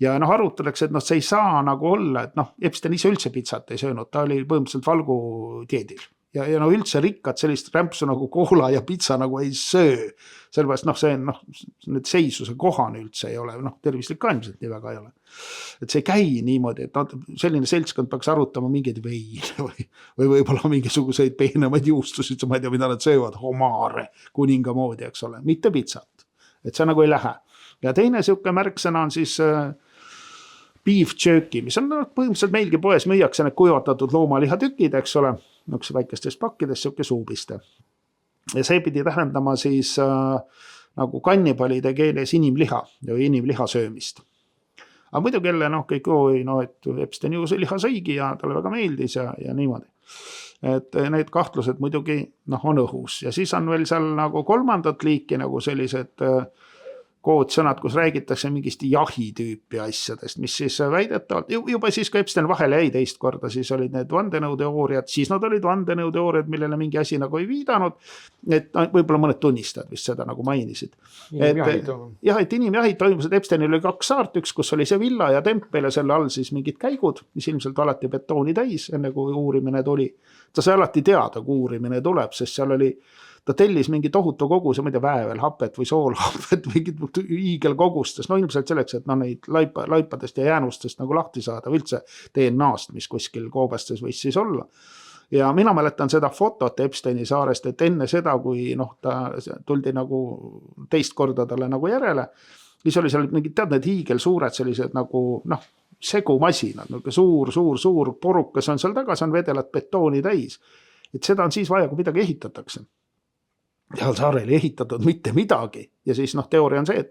Ja arutatakse, et see ei saa nagu olla, et Epstein ise üldse pitsat ei söönud, ta oli põhimõtteliselt valgudieedil. Ja üldse rikkad sellist rämpsu nagu koola ja pitsa nagu ei söö. Sellepärast see need seisuse kohane üldse ei ole, tervislik ka ilmselt nii väga ei ole. Et see ei käi niimoodi, et selline seltskond peaks arutama mingeid veine või võib-olla mingisuguseid peenemaid juustusid, ma ei tea, mida nad söövad, homare, kuninga moodi, eks ole, mitte pitsat. Et see nagu ei lähe. Ja teine siuke märksõna on siis beef jerky, mis on põhimõtteliselt meilgi poes müüakse need kuivatatud loomalihatükid, eks ole, väikestes pakkides, siuke suubiste. Ja see pidi tähendama siis nagu kannipalide keeles inimliha ja inimliha söömist. Aga muidugi jälle kõik et Epstein ju liha sõigi ja talle väga meeldis ja niimoodi. Et need kahtlused muidugi on õhus. Ja siis on veel seal nagu kolmandat liiki nagu sellised koodsõnad, kus räägitakse mingist jahitüüpi asjadest, mis siis väidetavalt, juba siis kui Epstein vahele jäi teist korda, siis olid need vandenõuteooriad, siis nad olid vandenõuteooriad, millele mingi asi nagu ei viidanud, et võib-olla mõned tunnistajad vist seda nagu mainisid. Et inimjahid toimusid, Epsteinil oli 2 saart, üks, kus oli see villa ja tempel ja selle all siis mingid käigud, mis ilmselt alati betooni täis, enne kui uurimine tuli. Ta sai alati teada, kui uurimine tuleb, sest seal oli ta tellis mingi tohutu koguse, ma ei tea, väävelhapet või soolhapet, mingid hiigelkogustes, ilmselt selleks, et neid laipadest ja jäänustest nagu lahti saada, üldse DNA-st, mis kuskil koobastes võis siis olla. Ja mina mäletan seda fotot Epsteini saarest, et enne seda, kui ta tuldi nagu teist korda talle nagu järele, siis oli seal mingid tead need hiigelsuured sellised nagu segumasinad, suur porukas on seal taga, see on vedelat betooni täis. Et seda on siis vaja, kui midagi ehitatakse. Ja saarel ei ehitatud mitte midagi. Ja siis teooria on see, et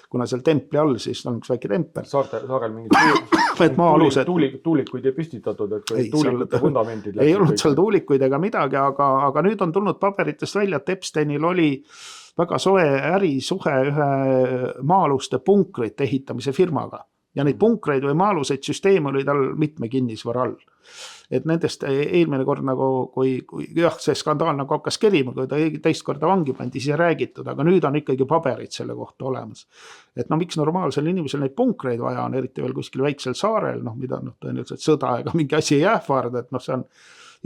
kuna seal templi all, siis on üks väike tempel. Saarel mingid tuulikuid ei püstitatud, et tuulikute fundamendid. Ei olnud seal tuulikuid ega midagi, aga nüüd on tulnud paberitest välja, et Epsteinil oli väga soe ärisuhe ühe maa-aluste punkrite ehitamise firmaga. Ja neid punkreid või maa-aluseid süsteeme oli tal mitme kinnisvara all. Et nendest eelmine kord nagu, kui see skandaal nagu hakkas kerima, kui ta teist korda vangi pandi, siis ei räägitud, aga nüüd on ikkagi paberid selle kohta olemas. Et miks normaalsel inimesel neid punkreid vaja on, eriti veel kuskil väiksel saarel, mida tõenäoliselt sõda ega mingi asi ei ähvarda, et see on,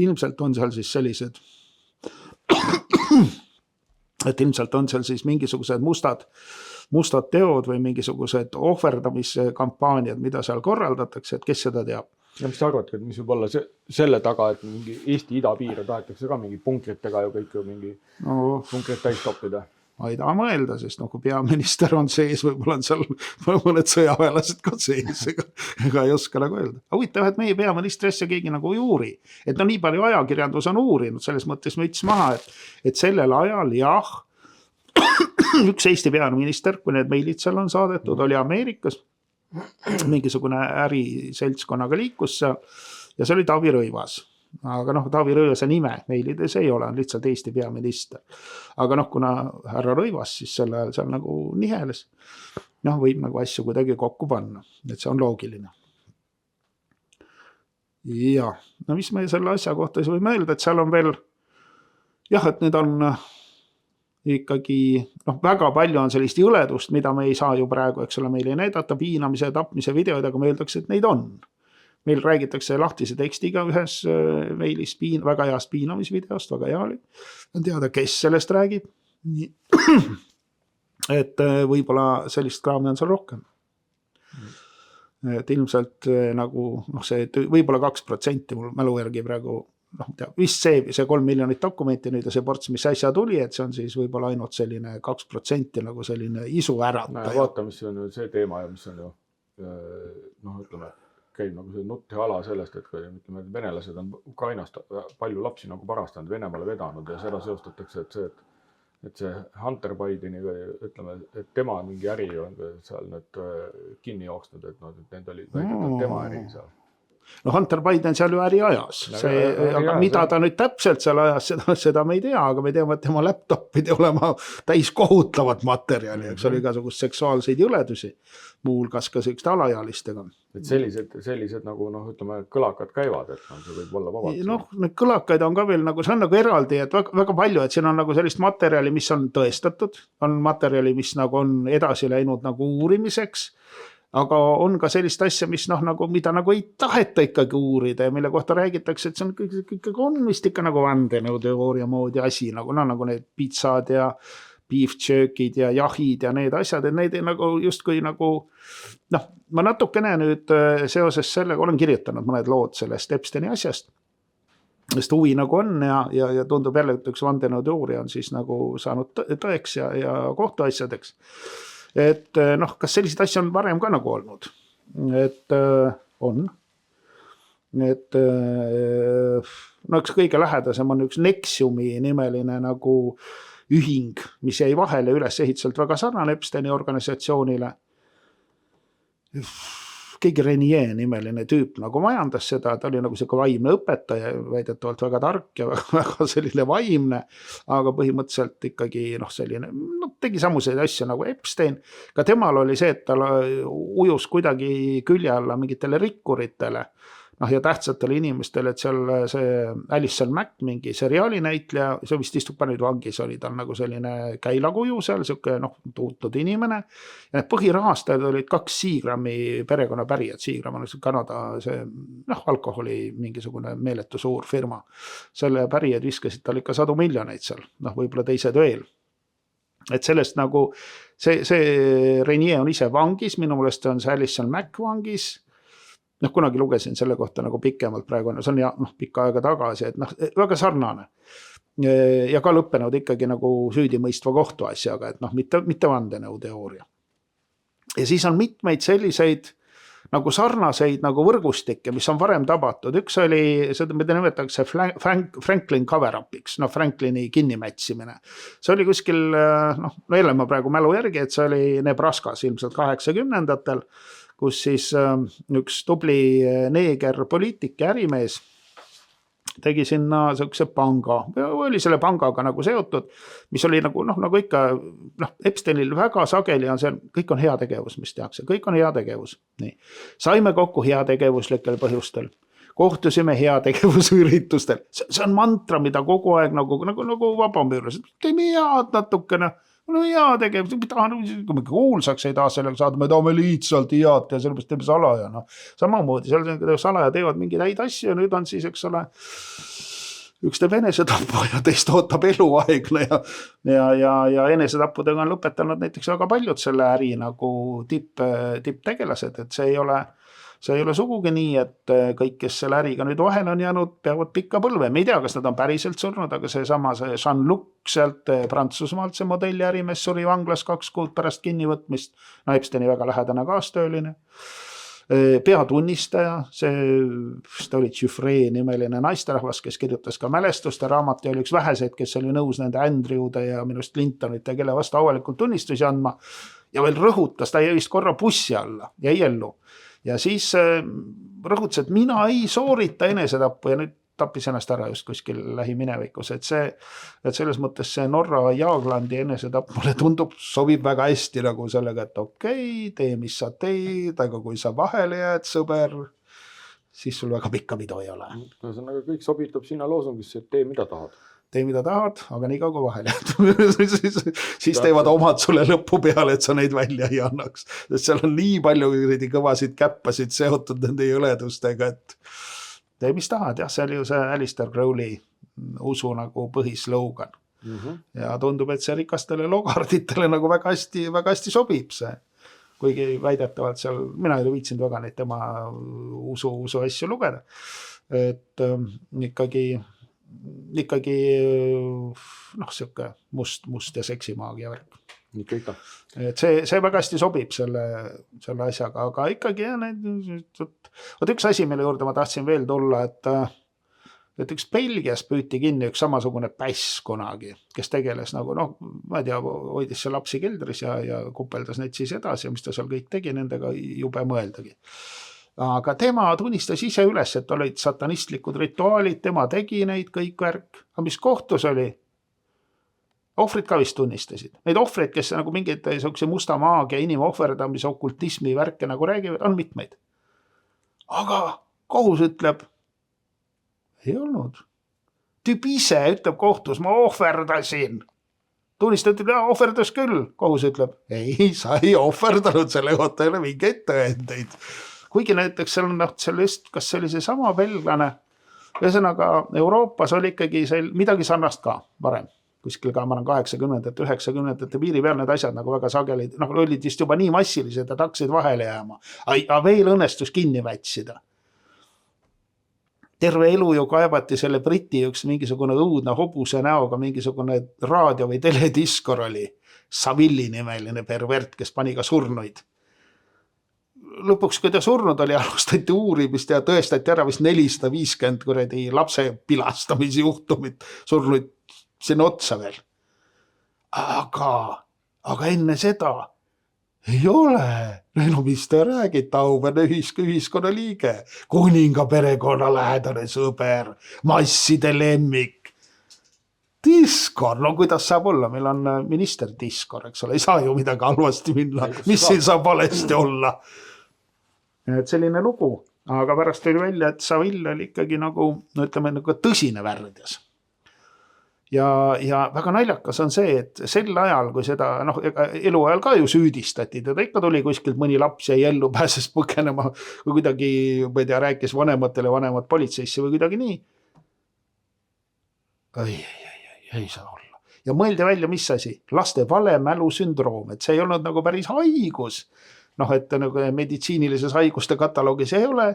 ilmselt on seal siis sellised, et ilmselt on seal siis mingisugused mustad teod või mingisugused ohverdamiskampaaniad, mida seal korraldatakse, et kes seda teab. Ja mis sa arvad, et mis võib olla selle taga, et mingi Eesti idapiire tahetakse ka mingi punkritega ju kõik mingi punkrit täis toppida? Ma ei taha mõelda, sest kui peaminister on sees, võib-olla on seal mõned sõjaväelased ka sees, ega ei oska nagu öelda. Huvitav, et meie peaministri asja keegi nagu ei uuri. Et nii palju ajakirjandus on uurinud, selles mõttes müts maha, et sellel ajal üks Eesti peaminister, kui need meilid seal on saadetud, oli Ameerikas, mingisugune äriseltskonnaga liikus seal ja see oli Taavi Rõivas. Aga Taavi Rõivase nime meilides ei ole, on lihtsalt Eesti peaminister. Aga kuna härra Rõivas siis selle ajal seal nagu niheles, võib nagu asju kuidagi kokku panna, et see on loogiline. ja no mis me selle asja kohta siis võime öelda, et seal on veel jah, et need on ikkagi väga palju on sellist jõledust, mida me ei saa ju praegu, eks ole, meil ei näidata piinamise ja tapmise videoid, aga me öeldakse, et neid on. Meil räägitakse lahtise tekstiga ühes meilis väga heast piinamisvideost, väga hea oli. On teada, kes sellest räägib. Et võib-olla sellist kraami on seal rohkem. Et ilmselt nagu see võib-olla 2% mul mälu järgi praegu vist see 3 miljonit dokumenti nüüd ja see ports, mis äsja tuli, et see on siis võib-olla ainult selline 2% nagu selline isu ärataja. Vaata, mis on see teema ja mis on ju ütleme, käib nagu see nutt ja ala sellest, et kui ütleme, venelased on Ukrainast palju lapsi nagu parastanud Venemaale vedanud ja seda seostatakse, et see Hunter Bideni, ütleme, et tema mingi äri on seal nüüd kinni jooksnud, et need oli tema äri seal. No Hunter Biden seal ju äri ajas. Aga mida ta nüüd täpselt seal ajas, seda me ei tea, aga me teame, et tema laptop pidi olema täis kohutavat materjali, eks oli igasugust seksuaalseid jõledusi, muulgas ka sellist alaealistega. Et sellised nagu ütleme, kõlakad käivad, et see võib olla vabalt. Need kõlakaid on ka veel nagu, see on nagu eraldi, et väga palju, et siin on nagu sellist materjali, mis on tõestatud, on materjali, mis nagu on edasi läinud nagu uurimiseks, aga on ka sellist asja, mis mida nagu ei taheta ikkagi uurida ja mille kohta räägitakse, et see on kõik on vist ikka nagu vandenõuteooria moodi asi, nagu need pizzad ja beef jerkid ja jahid ja need asjad, et need nagu justkui nagu, ma natukene nüüd seoses sellega olen kirjutanud mõned lood sellest Epsteini asjast, sest huvi nagu on ja tundub jälle, et üks vandenõuteooria on siis nagu saanud tõeks ja kohtuasjadeks. Et kas selliseid asju on varem ka nagu olnud? Et on. Et üks kõige lähedasem on üks Nexiumi nimeline nagu ühing, mis jäi vahele üles ehitselt väga sarnane Epsteini organisatsioonile. Keegi Renier nimeline tüüp nagu majandas seda, ta oli nagu selline vaimne õpetaja, väidetavalt väga tark ja väga selline vaimne, aga põhimõtteliselt ikkagi selline, tegi samuseid asju nagu Epstein. Ka temal oli see, et tal ujus kuidagi külje alla mingitele rikkuritele ja tähtsatele inimestele, et seal see Alison Mack, mingi seriaali näitleja, see vist istub ka nüüd vangis, oli tal nagu selline käilakuju seal, siuke tuutud inimene. Ja need põhirahastajad olid 2 Seagrami perekonna pärijad. Seagram on Kanada see alkoholi mingisugune meeletu suur firma. Selle pärijad viskasid tal ikka 100 miljoneid seal, võib-olla teised veel. Et sellest nagu, see Renier on ise vangis, minu meelest on see Alison Mack vangis. Kunagi lugesin selle kohta nagu pikemalt praegu, see on pikka aega tagasi, et väga sarnane. Ja ka lõppenud ikkagi nagu süüdimõistva kohtuasjaga, et mitte vandenõuteooria. Ja siis on mitmeid selliseid nagu sarnaseid nagu võrgustikke, mis on varem tabatud. Üks oli, seda me nimetatakse Franklin cover-upiks, Franklini kinnimätsimine. See oli kuskil, jälle ma praegu mälu järgi, et see oli Nebraskas ilmselt 80-ndatel, kus siis üks tubli neeger poliitik ja ärimees tegi sinna sellise panga, oli selle pangaga nagu seotud, mis oli nagu ikka, Epsteinil väga sageli on see, kõik on hea tegevus, mis tehakse, kõik on hea tegevus. Nii. Saime kokku hea tegevuslikel põhjustel, kohtusime hea tegevusüritustel, see on mantra, mida kogu aeg nagu vabamüürlased, teeme head natukene, hea tegevus, kui me kuulsaks ei taha sellega saada, me tahame lihtsalt head ja sellepärast teeme salaja. Samamoodi, seal salaja teevad mingeid häid asju ja nüüd on siis, eks ole, üks teeb enesetappu ja teist ootab eluaegne ja enesetappudega on lõpetanud näiteks väga paljud selle äri nagu tipptegelased, et see ei ole sugugi nii, et kõik, kes selle äriga nüüd vahel on jäänud, peavad pikka põlve. Me ei tea, kas nad on päriselt surnud, aga see Jean-Luc sealt Prantsusmaalt, see modelli ärimees suri vanglas 2 kuud pärast kinnivõtmist. Epsteini väga lähedane kaastööline. Peatunnistaja, see oli Chiffre nimeline naisterahvas, kes kirjutas ka mälestuste raamat ja oli üks väheseid, kes oli nõus nende Andrewde ja minust Clintonite, kelle vastu avalikult tunnistusi andma. Ja veel rõhutas, ta jäi vist korra bussi alla, jäi ellu. Ja siis rõhutas, et mina ei soorita enesetappu ja nüüd tappis ennast ära just kuskil lähiminevikus. Et selles mõttes see Norra Jaaglandi enesetapp mulle tundub, sobib väga hästi nagu sellega, et okei, tee mis sa teed, aga kui sa vahele jääd, sõber, siis sul väga pikka pidu ei ole. Ühesõnaga kõik sobitub sinna loosungisse, et tee mida tahad. Tee mida tahad, aga nii kaua vahel jääd. siis teevad omad sulle lõpu peale, et sa neid välja ei annaks. Sest seal on nii palju kõvasid käppasid seotud nende jõledustega, et tee mis tahad. Jah, see oli ju see Alistair Crowley usu nagu põhislogan. Ja tundub, et see rikastele logarditele nagu väga hästi sobib see. Kuigi väidetavalt seal, mina ei viitsinud väga neid tema usu asju lugeda. Et ikkagi siuke must ja seksimaagia värk. Et see väga hästi sobib selle asjaga, aga ikkagi üks asi, mille juurde ma tahtsin veel tulla, et üks Belgias püüti kinni üks samasugune päss kunagi, kes tegeles nagu, ma ei tea, hoidis see lapsi keldris ja kupeldas neid siis edasi ja mis ta seal kõik tegi, nendega jube mõeldagi. Aga tema tunnistas ise üles, et olid satanistlikud rituaalid, tema tegi neid kõik värk. Aga mis kohtus oli? Ohvrid ka vist tunnistasid. Neid ohvreid, kes nagu mingeid musta maagia, inimohverdamise, okultismi värke nagu räägivad, on mitmeid. Aga kohus ütleb, ei olnud. Tüüp ise ütleb kohtus, ma ohverdasin. Tunnistab, ütleb, ohverdas küll. Kohus ütleb, ei, sa ei ohverdanud, selle kohta ei ole mingeid tõendeid. Kuigi näiteks seal on sellest, kas see oli see sama belglane. Ühesõnaga, Euroopas oli ikkagi midagi sarnast ka varem. Kuskil ka ma olen 80-ndate, 90-ndate piiri peal need asjad nagu väga sageli, olid vist juba nii massilised, et hakkasid vahele jääma. Aga veel õnnestus kinni mätsida. Terve elu ju kaebati selle Briti üks mingisugune õudne hobuse näoga, mingisugune raadio- või telediskor oli. Savilli nimeline pervert, kes pani ka surnuid. Lõpuks, kui ta surnud oli, alustati uurimist ja tõestati ära vist 450 kuradi lapse pilastamise juhtumit surnuid sinna otsa veel. Aga enne seda ei ole. No mis te räägite, auvene ühiskonna liige, kuninga perekonna lähedane sõber, masside lemmik. Diskor, kuidas saab olla? Meil on minister Diskor, eks ole, ei saa ju midagi halvasti minna. Mis siin saab valesti olla? Et selline lugu, aga pärast oli välja, et Saville oli ikkagi nagu tõsine värdjas. Ja väga naljakas on see, et sel ajal, kui seda eluajal ka ju süüdistati, teda ikka tuli kuskilt mõni laps ja ellu pääses põgenema või kuidagi, ma ei tea, rääkis vanematele vanemat politseisse või kuidagi nii. Ei saa olla. Ja mõeldi välja, mis asi? Laste valemälu sündroom, et see ei olnud nagu päris haigus. Et nagu meditsiinilises haiguste kataloogis ei ole,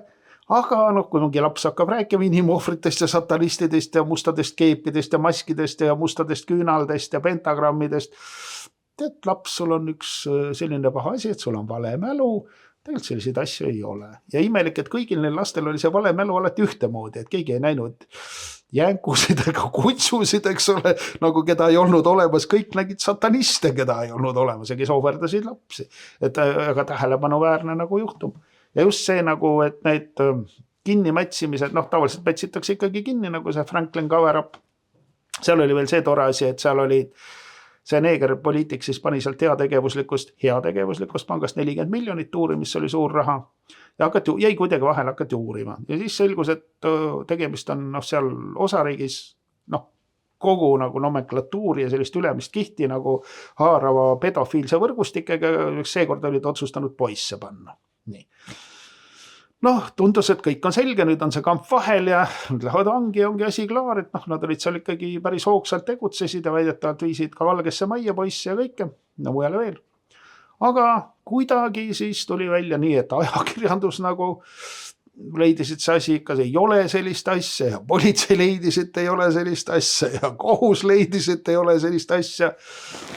aga kui mingi laps hakkab rääkima inimohvritest ja satanistidest ja mustadest keepidest ja maskidest ja mustadest küünaldest ja pentagrammidest, et laps, sul on üks selline paha asi, et sul on vale mälu, tegelikult selliseid asju ei ole. Ja imelik, et kõigil neil lastel oli see vale mälu alati ühtemoodi, et keegi ei näinud jänkusid ega kutsusid, eks ole, nagu keda ei olnud olemas, kõik nägid sataniste, keda ei olnud olemas ja kes ohverdasid lapsi. Et aga tähelepanuväärne nagu juhtum. Ja just see nagu, et neid kinnimätsimised, tavaliselt mätsitakse ikkagi kinni, nagu see Franklin Cover-up. Seal oli veel see tore asi, et seal oli see neeger poliitik siis pani sealt heategevuslikust pangast 40 miljonit uurimist, see oli suur raha. Ja jäi kuidagi vahel hakati uurima. Ja siis selgus, et tegemist on seal osariigis kogu nagu nomenklatuuri ja sellist ülemist kihti nagu haarava pedofiilse võrgustikega, seekord olid otsustanud poisse panna. Nii. Tundus, et kõik on selge, nüüd on see kamp vahel ja nüüd lähevad vangi ja ongi asi klaar, et nad olid seal ikkagi päris hoogsalt tegutsesid ja väidetavalt viisid ka Valgesse majja poisse ja kõike, mujale veel. Aga kuidagi siis tuli välja nii, et ajakirjandus nagu leidis, et see asi ikka ei ole sellist asja ja politsei leidis, et ei ole sellist asja ja kohus leidis, et ei ole sellist asja.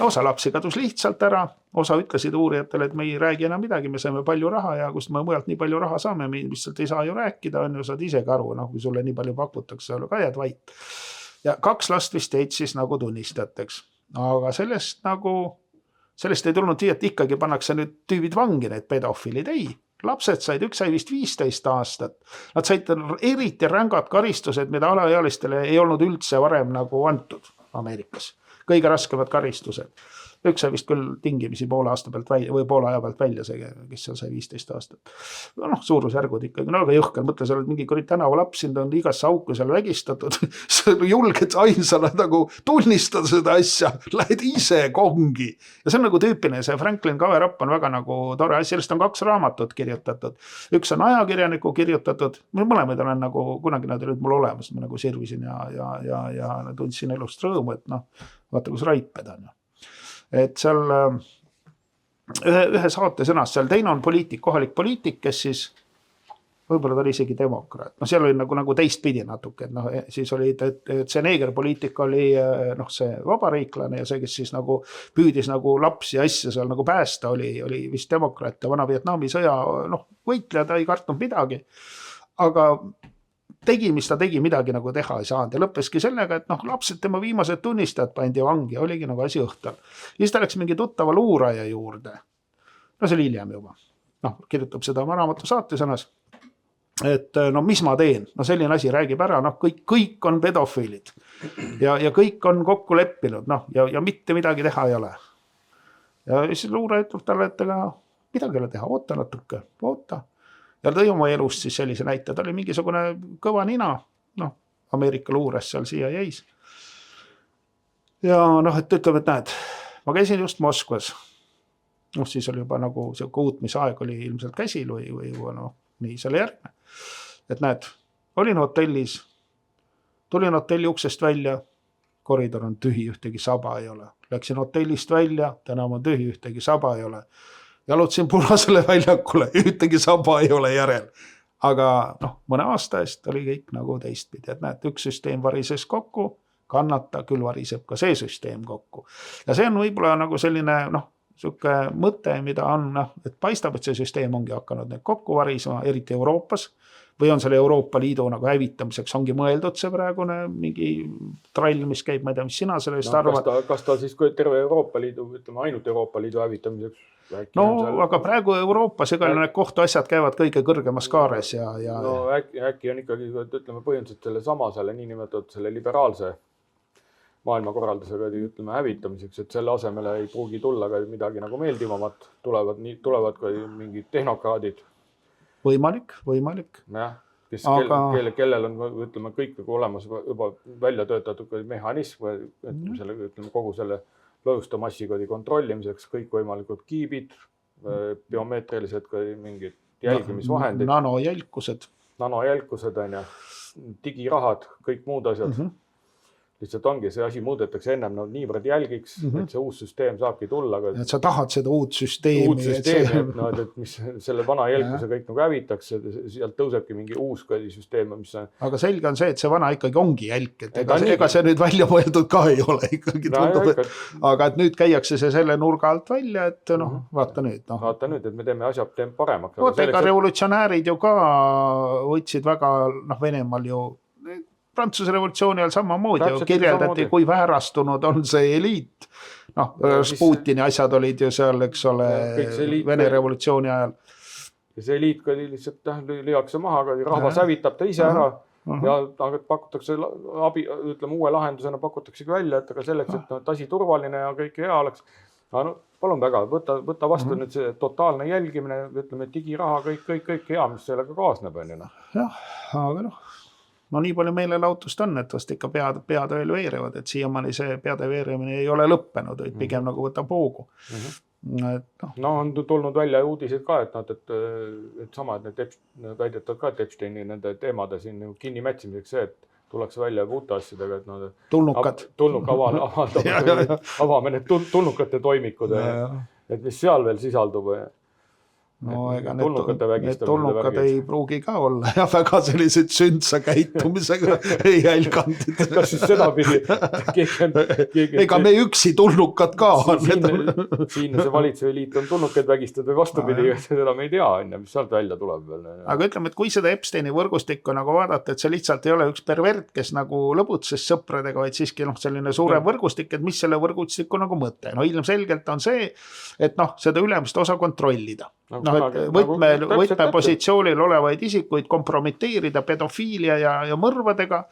Osa lapsi kadus lihtsalt ära, osa ütlesid uurijatele, et me ei räägi enam midagi, me saime palju raha ja kust me mujalt nii palju raha saame, me lihtsalt ei saa ju rääkida, on ju, saad isegi aru, kui sulle nii palju pakutakse, ka jääd vait. Ja 2 last vist jäid siis nagu tunnistajateks, aga sellest ei tulnud nii, et ikkagi pannakse nüüd tüübid vangi, need pedofiilid, ei. Lapsed said, üks sai vist 15 aastat. Nad said eriti rängad karistused, mida alaealistele ei olnud üldse varem nagu antud Ameerikas. Kõige raskemad karistused. Üks sai vist küll tingimisi poole aasta pealt välja või poole aja pealt välja see, kes seal sai 15 aastat. Noh, suurusjärgud ikkagi, no aga jõhker, mõtle, sa oled mingi tänavalaps, sind on igasse auku seal vägistatud. Sa julged ainsana nagu tunnistada seda asja, lähed ise kongi. Ja see on nagu tüüpiline, see Franklin Cover-Up on väga nagu tore asi, sellest on 2 raamatut kirjutatud. Üks on ajakirjaniku kirjutatud, mõlemad olen nagu, kunagi nad olid mul olemas, ma nagu sirvisin ja tundsin elust rõõmu, et noh, vaata kus raiped on. Et seal ühe saate sõnas, seal teine on poliitik, kohalik poliitik, kes siis võib-olla ta oli isegi demokraat. No seal oli nagu teistpidi natuke, et noh, siis oli, et see neegerpoliitik oli noh, see vabariiklane ja see, kes siis nagu püüdis nagu lapsi ja asja seal nagu päästa, oli vist demokraat ja vana Vietnami sõja noh, võitleja, ta ei kartnud midagi. Aga tegi, mis ta tegi, midagi nagu teha ei saanud ja lõppeski sellega, et noh, lapsed tema viimased tunnistajad pandi vangi, oligi nagu asi õhtal. Ja siis ta läks mingi tuttava luuraja juurde. No see oli hiljem juba. Noh, kirjutab seda oma raamatu saatesõnas, et no mis ma teen? No selline asi räägib ära, noh kõik on pedofiilid ja kõik on kokku leppinud, noh ja mitte midagi teha ei ole. Ja siis luuraja ütleb talle, et ega midagi ei ole teha, oota natuke, oota. Ja tõi oma elust siis sellise näite, ta oli mingisugune kõva nina, noh, Ameerika luures seal CIA-s. Ja noh, et ütleb, et näed, ma käisin just Moskvas. Noh, siis oli juba nagu see uutmisaeg oli ilmselt käsil või noh, nii selle järgne. Et näed, olin hotellis, tulin hotelli uksest välja, koridor on tühi, ühtegi saba ei ole. Läksin hotellist välja, tänav on tühi, ühtegi saba ei ole. Jalutasin punasele väljakule, ühtegi saba ei ole järel. Aga noh, mõne aasta eest oli kõik nagu teistpidi, et näed, üks süsteem varises kokku, kannata, küll variseb ka see süsteem kokku. Ja see on võib-olla nagu selline noh, siuke mõte, mida on, et paistab, et see süsteem ongi hakanud need kokku varisema, eriti Euroopas, või on selle Euroopa Liidu nagu hävitamiseks ongi mõeldud see praegune mingi trall, mis käib, ma ei tea, mis sina sellest arvad. Kas ta siis terve Euroopa Liidu, ütleme ainult Euroopa Liidu hävitamiseks? No, aga praegu Euroopas ega need kohtuasjad käivad kõige kõrgemas kaares ja... No äkki on ikkagi, ütleme, põhimõtteliselt selle sama, selle niinimetatud selle liberaalse maailmakorraldusega, ütleme, hävitamiseks, et selle asemele ei pruugi tulla ka midagi nagu meeldivamat, tulevad ka mingid tehnokraadid. Võimalik. Jah, kellel on, ütleme, kõik olemas juba välja töötatud mehhanism, ütleme, kogu selle lõhustomassikoodi kontrollimiseks, kõik võimalikud kiibid, biomeetrilised mingid jälgimisvahendid. Nanojälkused on ja digirahad, kõik muud asjad. Lihtsalt ongi, see asi muudetakse ennem niivõrd jälgiks, et see uus süsteem saabki tulla. Et sa tahad seda uut süsteemi. Et mis selle vana jälguse kõik nagu hävitakse, sealt tõusebki mingi uus süsteem, mis on... Aga selge on see, et see vana ikkagi ongi jälk, et ega see nüüd välja mõeldud ka ei ole ikkagi tundub. Aga et nüüd käiakse see selle nurga alt välja, et noh, vaata nüüd. Vaata nüüd, et me teeme asjad paremaks. Ega revolutsionäärid ju ka võtsid väga, Venemaal ju Prantsuse revolutsiooni ajal samamoodi ju kirjeldati, kui väärastunud on see eliit. Noh, Sputini asjad olid ju seal, eks ole, Vene revolutsiooni ajal. Ja see eliit ka lihtsalt lüüakse maha, rahvas hävitab ta ise ära ja pakutakse abi, ütleme, uue lahendusena pakutaksegi välja, et aga selleks, et asi turvaline ja kõik hea oleks. No, palun väga, võta vastu nüüd see totaalne jälgimine, ütleme, digiraha, kõik hea, mis sellega kaasneb. Jah, aga no nii palju meelelautust on, et vast ikka pead veel veerevad, et siiamaani see peade veeremine ei ole lõppenud, vaid pigem nagu võtab hoogu. No on tulnud välja uudised ka, et sama, et need väidetavad ka, et Epsteini nende teemade siin kinnimätsimiseks see, et tullakse välja uute asjadega, et tulnukad. Avame need tulnukate toimikud, et mis seal veel sisaldub. No ega need tulnukad ei pruugi ka olla ja väga sellised sündsa käitumisega ei jälganud. Kas siis seda pidi? Ega me üksi tulnukad ka on. Siin see valitsev eliit on tulnukad vägistad või vastupidi, seda me ei tea, mis sealt välja tuleb veel. Aga ütleme, et kui seda Epsteini võrgustikku nagu vaadata, et see lihtsalt ei ole üks pervert, kes nagu lõbutses sõpradega, vaid siiski selline suurem võrgustik, et mis selle võrgustiku nagu mõte. No ilmselgelt on see, et seda ülemist osa kontrollida. et võtmepositsioonil olevaid isikuid kompromiteerida pedofiilia ja mõrvadega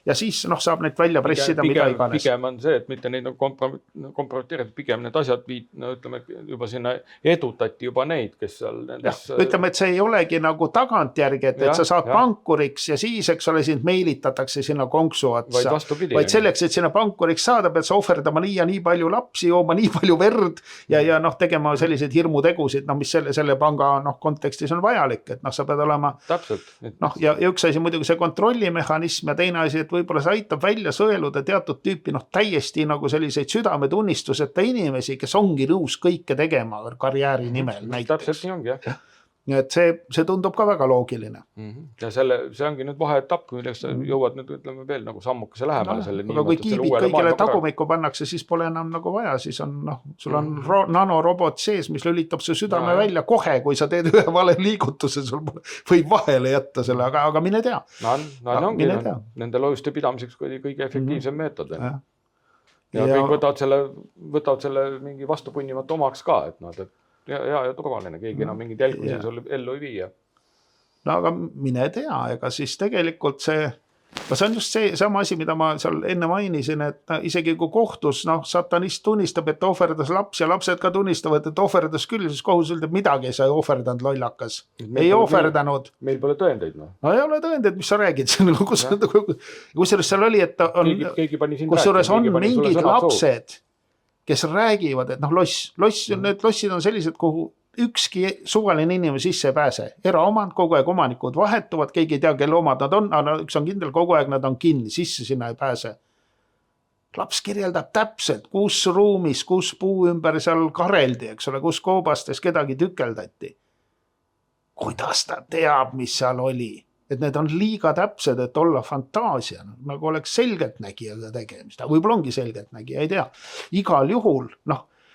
ja siis saab neid välja pressida mida iganes. Pigem on see, et mitte neid kompromiteerida, pigem need asjad ütleme, juba sinna edutati juba neid, kes seal nendes... Ütleme, et see ei olegi nagu tagantjärgi, et sa saad pankuriks ja siis, eks ole, sind meilitatakse sinna konksu otsa. Vaid selleks, et sinna pankuriks saada, pead sa ohverdama nii palju lapsi, jooma nii palju verd ja tegema selliseid hirmutegusid, mis selle panga kontekstis on vajalik, et sa pead olema ja üks asi muidugi see kontrollimehhanism ja teine asi, et võib-olla see aitab välja sõeluda teatud tüüpi täiesti nagu selliseid südametunnistuseta inimesi, kes ongi nõus kõike tegema karjääri nimel näiteks. Täpselt nii ongi, jah. Et see tundub ka väga loogiline. Ja see ongi nüüd vaheetapp, milleks sa jõuad nüüd ütleme veel nagu sammukese lähemale selle aga kui kiibid kõigile tagumikku pannakse, siis pole enam nagu vaja, siis on sul on nanorobot sees, mis lülitab see südame välja kohe, kui sa teed ühe vale liigutuse, sul võib vahele jätta selle, aga mine tea. Ongi nende loojuste pidamiseks kõige efektiivsem meetod. Ja kõik võtavad selle mingi vastupunnimata omaks ka, et ja turvaline, keegi enam mingid jälgusi sul ellu ei viia. No aga mine tea, ega siis tegelikult see on just see sama asi, mida ma seal enne mainisin, et isegi kui kohtus satanist tunnistab, et ohverdas laps ja lapsed ka tunnistavad, et ohverdas küll, siis kohus üldab midagi, sa ei ohverdanud lollakas. Ei ohverdanud. Meil pole tõendeid. No ei ole tõendeid, mis sa räägid. Kusjuures seal oli, et kusjuures on mingid lapsed, kes räägivad, et need lossid on sellised, kuhu ükski suvaline inimene sisse ei pääse. Eraomand, kogu aeg omanikud vahetuvad, keegi ei tea, kelle omad nad on, aga üks on kindel, kogu aeg nad on kinni, sisse sinna ei pääse. Laps kirjeldab täpselt, kus ruumis, kus puu ümber seal kareldi, eks ole, kus koobastes kedagi tükeldati. Kuidas ta teab, mis seal oli? Et need on liiga täpsed, et olla fantaasia, nagu oleks selgeltnägijaga tegemist. Võib-olla ongi selgeltnägija, ei tea. Igal juhul,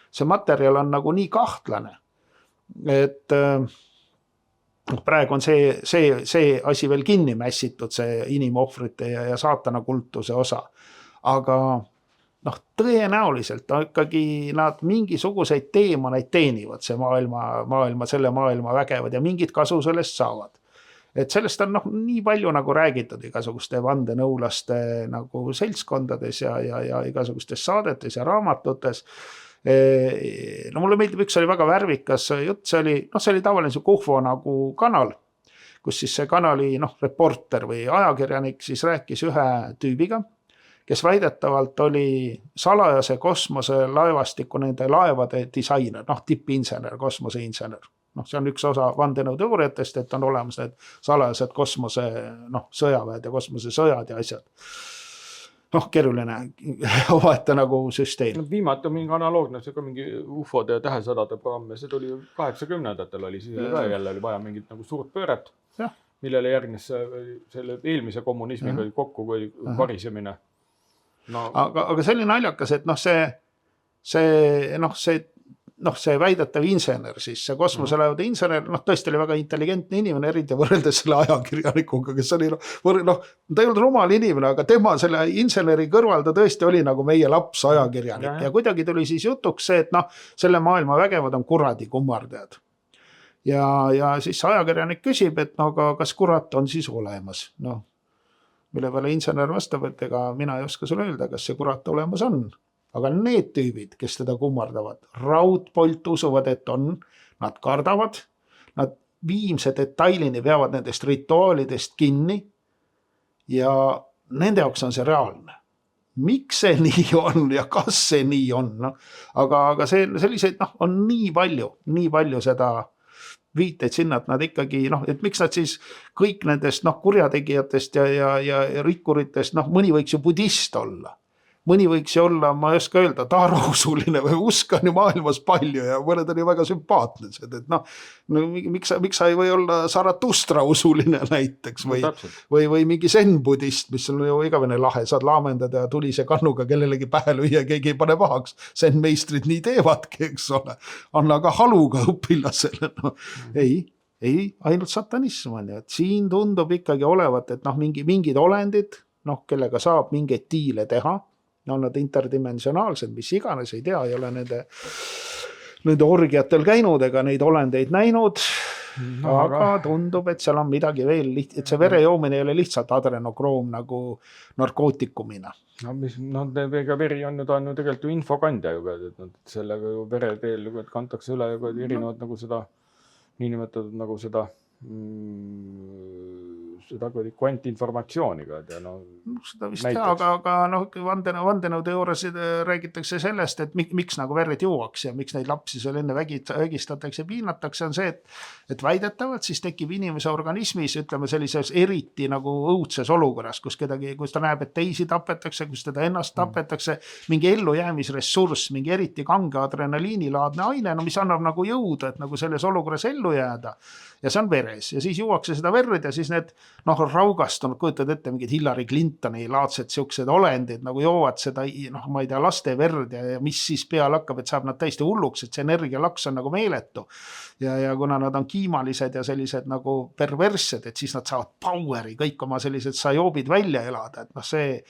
see materjal on nagu nii kahtlane, et praegu on see asi veel kinni mässitud, see inimohvrite ja saatana kultuse osa. Aga tõenäoliselt ikkagi nad mingisuguseid teemaneid teenivad, selle maailma vägevad ja mingit kasu sellest saavad. Et sellest on nii palju nagu räägitud igasuguste vandenõulaste nagu seltskondades ja igasugustes saadetes ja raamatutes. Mulle meeldib, üks oli väga värvikas jutt, see oli tavaline Kuhvo nagu kanal, kus siis see kanali reporter või ajakirjanik siis rääkis ühe tüübiga, kes väidetavalt oli salajase kosmose laevastiku nende laevade disainer, tippinsener, kosmoseinsener. See on üks osa vandenõuteooriatest, et on olemas need salajased kosmose sõjaväed ja kosmosesõjad ja asjad. Keeruline omaette nagu süsteem. Viimati on mingi analoogne, see ka mingi UFO-de ja tähesõdade programm ja see tuli 80-ndatel oli, siis ka jälle oli vaja mingit nagu suurt pööret, millele järgnes selle eelmise kommunismiga kokku kui varisemine. Aga see oli naljakas, et see väidetav insener, siis see kosmoselaevade insener, tõesti oli väga intelligentne inimene, eriti võrreldes selle ajakirjanikuga, kes oli, ta ei olnud rumal inimene, aga tema selle inseneri kõrval ta tõesti oli nagu meie laps ajakirjanik ja kuidagi tuli siis jutuks see, et selle maailma vägevad on kuradi kummardajad. Ja siis ajakirjanik küsib, et aga kas kurat on siis olemas? Mille peale insener vastab, et ega mina ei oska sulle öelda, kas see kurat olemas on. Aga need tüübid, kes teda kummardavad, raudpolt usuvad, et on, nad kardavad, nad viimse detailini peavad nendest rituaalidest kinni ja nende jaoks on see reaalne. Miks see nii on ja kas see nii on? Aga selliseid on nii palju seda viiteid sinna, et nad ikkagi, et miks nad siis kõik nendest kurjategijatest ja rikkuritest, mõni võiks ju budist olla. Mõni võiks ju olla, ma ei oska öelda, taarausuline või usk on ju maailmas palju ja mõned on ju väga sümpaatlised. Miks sa ei või olla Zarathustra usuline näiteks või mingi zen-budist, mis on ju igavene lahe, saad laamendada ja tulise kannuga kellelegi pähe lüüa, keegi ei pane pahaks. Zen-meistrid nii teevadki, eks ole. Anna ka haluga õpilasele. Ei, ainult satanism on ju. Et siin tundub ikkagi olevat, et mingid olendid, kellega saab mingeid diile teha, on nad interdimensionaalsed, mis iganes, ei tea, ei ole nende nende orgiatel käinud ega neid olendeid näinud, aga tundub, et seal on midagi veel, et see vere joomine ei ole lihtsalt adrenokroom nagu narkootikumina. Ega veri on ju tegelikult ju infokandja juba, et sellega ju vereteel kantakse üle erinevad nagu seda niinimetatud nagu seda kvantinformatsiooniga. Seda vist jah, aga vandenõude juures räägitakse sellest, et miks nagu vered juuaks ja miks neid lapsi seal enne vägistatakse ja piinatakse, on see, et väidetavalt siis tekib inimese organismis, ütleme sellises eriti nagu õudses olukorras, kus ta näeb, et teisi tapetakse, kus teda ennast tapetakse, mingi ellujäämisressurss, mingi eriti kange adrenaliinilaadne aine, mis annab nagu jõudu, et nagu selles olukorras ellu jääda. Ja see on veres ja siis juuakse seda verd ja siis need raugastunud, kujutad ette mingid Hillary Clintoni laadsed siuksed olendid nagu joovad seda, ma ei tea, laste verd ja mis siis peal hakkab, et saab nad täiesti hulluks, et see energialaks on nagu meeletu. Ja kuna nad on kiimalised ja sellised nagu perverssed, et siis nad saavad poweri, kõik oma sellised sajoobid välja elada, et see,